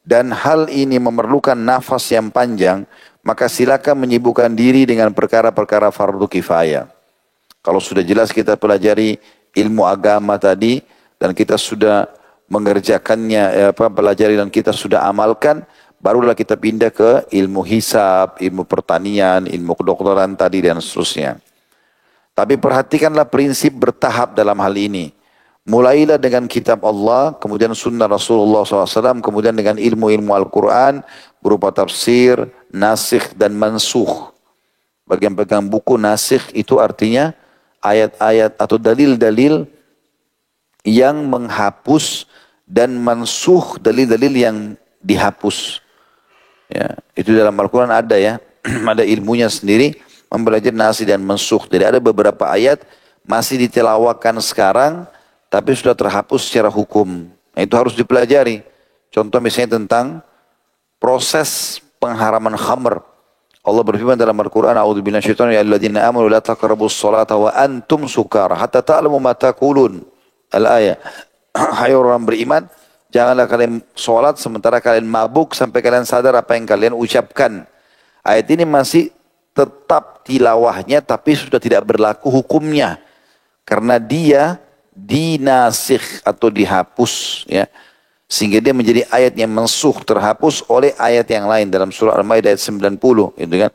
dan hal ini memerlukan nafas yang panjang, maka silakan menyibukkan diri dengan perkara-perkara fardu kifayah. Kalau sudah jelas kita pelajari ilmu agama tadi dan kita sudah mengerjakannya, pelajari dan kita sudah amalkan, barulah kita pindah ke ilmu hisab, ilmu pertanian, ilmu kedokteran tadi dan seterusnya. Tapi perhatikanlah prinsip bertahap dalam hal ini. Mulailah dengan kitab Allah, kemudian sunnah Rasulullah SAW, kemudian dengan ilmu-ilmu Al-Quran, berupa tafsir, nasikh dan mansuh. Bagi yang pegang buku nasikh itu artinya ayat-ayat atau dalil-dalil yang menghapus, dan mansuh dalil-dalil yang dihapus. Ya, itu dalam Al-Quran ada ya, ada ilmunya sendiri, mempelajari nasikh dan mansuh. Jadi ada beberapa ayat masih ditelawakan sekarang, tapi sudah terhapus secara hukum. Nah, itu harus dipelajari. Contoh misalnya tentang proses pengharaman khamr. Allah berfirman dalam Al-Quran, "A'udzubillahi minasyaitonir rajim, ya ayyuhalladzina amanu la taqrabus salata wa antum sukara hatta ta'lamu ma taqulun." Al-ayat. Hai orang beriman, janganlah kalian sholat sementara kalian mabuk sampai kalian sadar apa yang kalian ucapkan. Ayat ini masih tetap tilawahnya tapi sudah tidak berlaku hukumnya. Karena dia dinasikh atau dihapus, ya, sehingga dia menjadi ayat yang mansuh, terhapus oleh ayat yang lain dalam surah Al-Maidah ayat 90, gitu kan.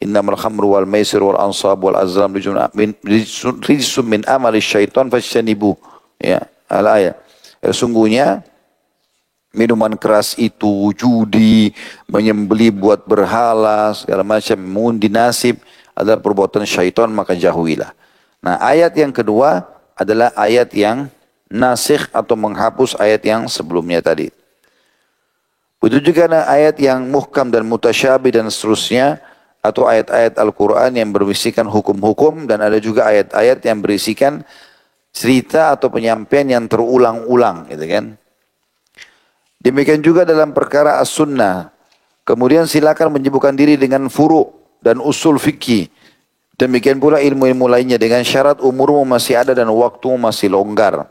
Innamal khamru wal maisir wal ansab wal azlam rijsum min amali syaitan fajtanibu, ya, al-ayat. Sungguhnya minuman keras itu, judi, menyembelih buat berhala, segala macam, mengundi nasib adalah perbuatan syaitan, maka jauhilah. Nah, ayat yang kedua adalah ayat yang nasikh atau menghapus ayat yang sebelumnya tadi. Begitu juga ada ayat yang muhkam dan mutasyabih dan seterusnya, atau ayat-ayat Al-Quran yang berisikan hukum-hukum, dan ada juga ayat-ayat yang berisikan cerita atau penyampaian yang terulang-ulang, gitu kan. Demikian juga dalam perkara as-sunnah. Kemudian silakan menyibukkan diri dengan furu' dan usul fikih. Demikian pula ilmu-ilmu lainnya dengan syarat umurmu masih ada dan waktumu masih longgar.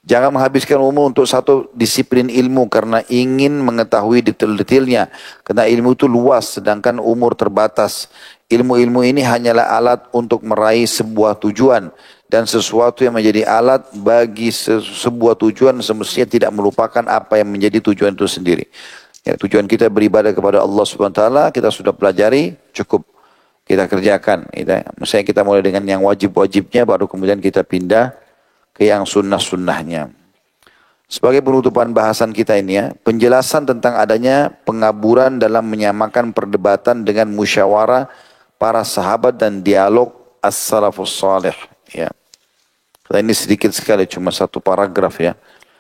Jangan menghabiskan umur untuk satu disiplin ilmu karena ingin mengetahui detail-detailnya. Karena ilmu itu luas sedangkan umur terbatas. Ilmu-ilmu ini hanyalah alat untuk meraih sebuah tujuan. Dan sesuatu yang menjadi alat bagi sebuah tujuan semestinya tidak melupakan apa yang menjadi tujuan itu sendiri. Ya, tujuan kita beribadah kepada Allah SWT, kita sudah pelajari, cukup kita kerjakan. Misalnya kita mulai dengan yang wajib-wajibnya, baru kemudian kita pindah ke yang sunnah-sunnahnya. Sebagai penutupan bahasan kita ini ya, penjelasan tentang adanya pengaburan dalam menyamakan perdebatan dengan musyawarah para sahabat dan dialog as-salafus salih. Ya. Ini sedikit sekali, cuma satu paragraf ya.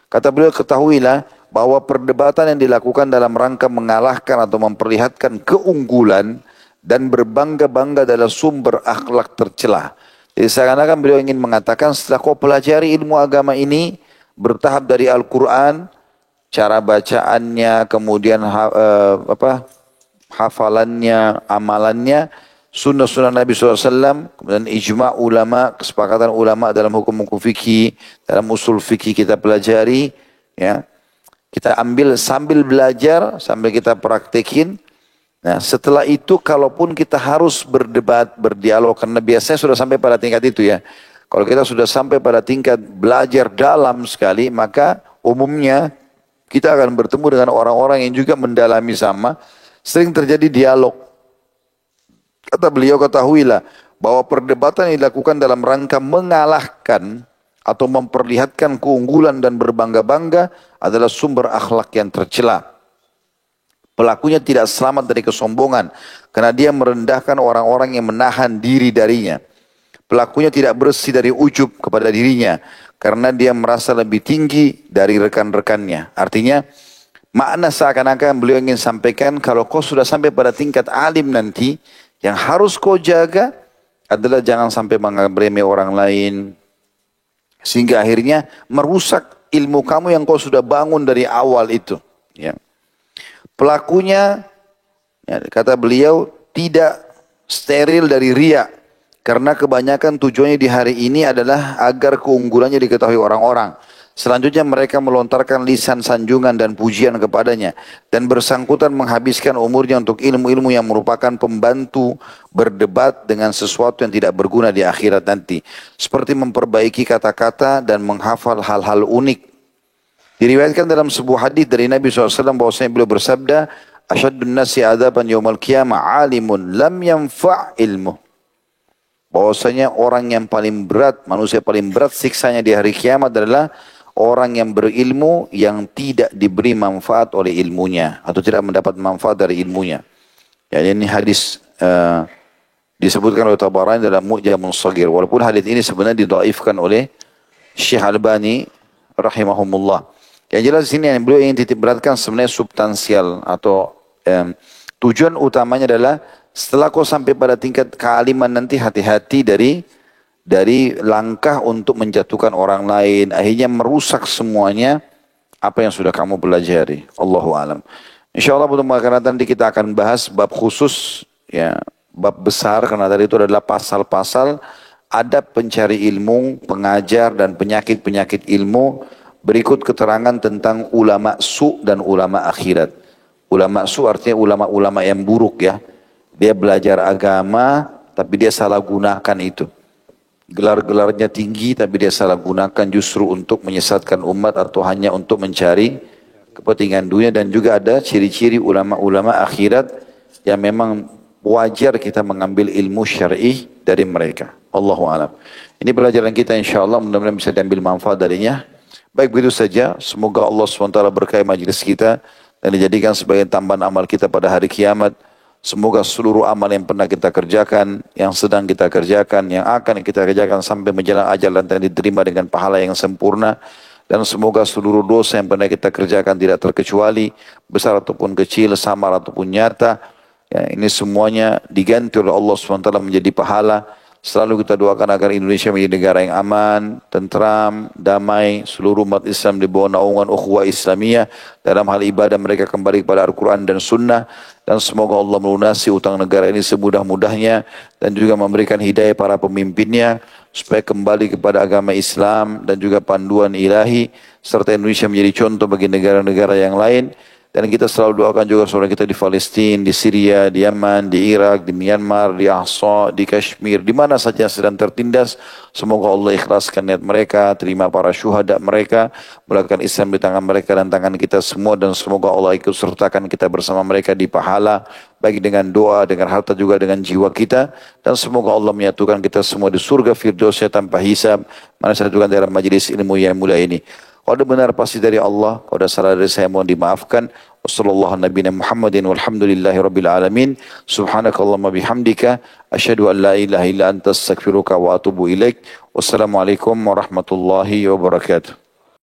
Kata beliau, ketahuilah bahwa perdebatan yang dilakukan dalam rangka mengalahkan atau memperlihatkan keunggulan dan berbangga-bangga adalah sumber akhlak tercela. Jadi seakan-akan beliau ingin mengatakan setelah kau pelajari ilmu agama ini bertahap dari Al-Quran, cara bacaannya, kemudian hafalannya, amalannya, sunnah-sunnah Nabi SAW, kemudian ijma' ulama, kesepakatan ulama dalam hukum-hukum fikih, dalam usul fikih kita pelajari, ya. Kita ambil sambil belajar, sambil kita praktekin. Nah, setelah itu kalaupun kita harus berdebat, berdialog, karena biasanya sudah sampai pada tingkat itu ya. Kalau kita sudah sampai pada tingkat belajar dalam sekali, maka umumnya kita akan bertemu dengan orang-orang yang juga mendalami sama, sering terjadi dialog. Kata beliau, ketahuilah bahwa perdebatan yang dilakukan dalam rangka mengalahkan atau memperlihatkan keunggulan dan berbangga-bangga adalah sumber akhlak yang tercela. Pelakunya tidak selamat dari kesombongan karena dia merendahkan orang-orang yang menahan diri darinya. Pelakunya tidak bersih dari ujub kepada dirinya karena dia merasa lebih tinggi dari rekan-rekannya. Artinya, makna seakan-akan beliau ingin sampaikan kalau kau sudah sampai pada tingkat alim nanti, yang harus kau jaga adalah jangan sampai menganggap remeh orang lain. Sehingga akhirnya merusak ilmu kamu yang kau sudah bangun dari awal itu. Ya. Pelakunya, ya, kata beliau, tidak steril dari riya. Karena kebanyakan tujuannya di hari ini adalah agar keunggulannya diketahui orang-orang. Selanjutnya mereka melontarkan lisan sanjungan dan pujian kepadanya. Dan bersangkutan menghabiskan umurnya untuk ilmu-ilmu yang merupakan pembantu berdebat dengan sesuatu yang tidak berguna di akhirat nanti. Seperti memperbaiki kata-kata dan menghafal hal-hal unik. Diriwayatkan dalam sebuah hadis dari Nabi SAW bahwasanya beliau bersabda, Asyaddun nasi adaban yawmal qiyamah alimun lam yanfa' ilmu. Bahwasanya orang yang paling berat, manusia paling berat siksanya di hari kiamat adalah orang yang berilmu yang tidak diberi manfaat oleh ilmunya atau tidak mendapat manfaat dari ilmunya. Ya, ini hadis disebutkan oleh Tabarani dalam Mu'jamul Shaghir. Walaupun hadis ini sebenarnya didhaifkan oleh Syekh Albani rahimahumullah. Yang jelas di sini yang beliau ingin titik beratkan sebenarnya substansial atau tujuan utamanya adalah setelah kau sampai pada tingkat kealiman nanti hati-hati dari langkah untuk menjatuhkan orang lain, akhirnya merusak semuanya apa yang sudah kamu pelajari. Allahu alam. Insyaallah pada akan nanti kita akan bahas bab khusus, ya, bab besar karena tadi itu adalah pasal-pasal adab pencari ilmu, pengajar dan penyakit-penyakit ilmu. Berikut keterangan tentang ulama su dan ulama akhirat. Ulama su artinya ulama-ulama yang buruk, ya. Dia belajar agama tapi dia salah gunakan itu. Gelar-gelarnya tinggi tapi dia salah gunakan justru untuk menyesatkan umat atau hanya untuk mencari kepentingan dunia. Dan juga ada ciri-ciri ulama-ulama akhirat yang memang wajar kita mengambil ilmu syar'i dari mereka. Allahu a'lam. Ini pelajaran kita insyaAllah, mudah-mudahan bisa diambil manfaat darinya. Baik, begitu saja. Semoga Allah SWT berkahi majlis kita dan dijadikan sebagai tambahan amal kita pada hari kiamat. Semoga seluruh amal yang pernah kita kerjakan, yang sedang kita kerjakan, yang akan kita kerjakan sampai menjelang ajal dan diterima dengan pahala yang sempurna. Dan semoga seluruh dosa yang pernah kita kerjakan tidak terkecuali, besar ataupun kecil, samar ataupun nyata. Ya, ini semuanya diganti oleh Allah SWT menjadi pahala. Selalu kita doakan agar Indonesia menjadi negara yang aman, tentram, damai, seluruh umat Islam di bawah naungan ukhuwah Islamiyah. Dalam hal ibadah mereka kembali kepada Al-Quran dan Sunnah. Dan semoga Allah melunasi utang negara ini semudah-mudahnya. Dan juga memberikan hidayah para pemimpinnya. Supaya kembali kepada agama Islam dan juga panduan ilahi. Serta Indonesia menjadi contoh bagi negara-negara yang lain. Dan kita selalu doakan juga saudara kita di Palestina, di Syria, di Yaman, di Irak, di Myanmar, di Ahsa, di Kashmir, di mana saja sedang tertindas. Semoga Allah ikhlaskan niat mereka, terima para syuhada mereka, melakukan Islam di tangan mereka dan tangan kita semua. Dan semoga Allah ikut sertakan kita bersama mereka di pahala, baik dengan doa, dengan harta juga dengan jiwa kita. Dan semoga Allah menyatukan kita semua di surga Firdausnya tanpa hisab. Mana satukan dalam majlis ilmu yang mulia ini. Kalau benar pasti dari Allah, kalau salah dari saya mohon dimaafkan. Wassallallahu nabiyana Muhammadin walhamdulillahi rabbil alamin. Subhanakallahumma bihamdika asyhadu an la ilaha illa anta astaghfiruka wa atubu ilaik. Wassalamualaikum warahmatullahi wabarakatuh.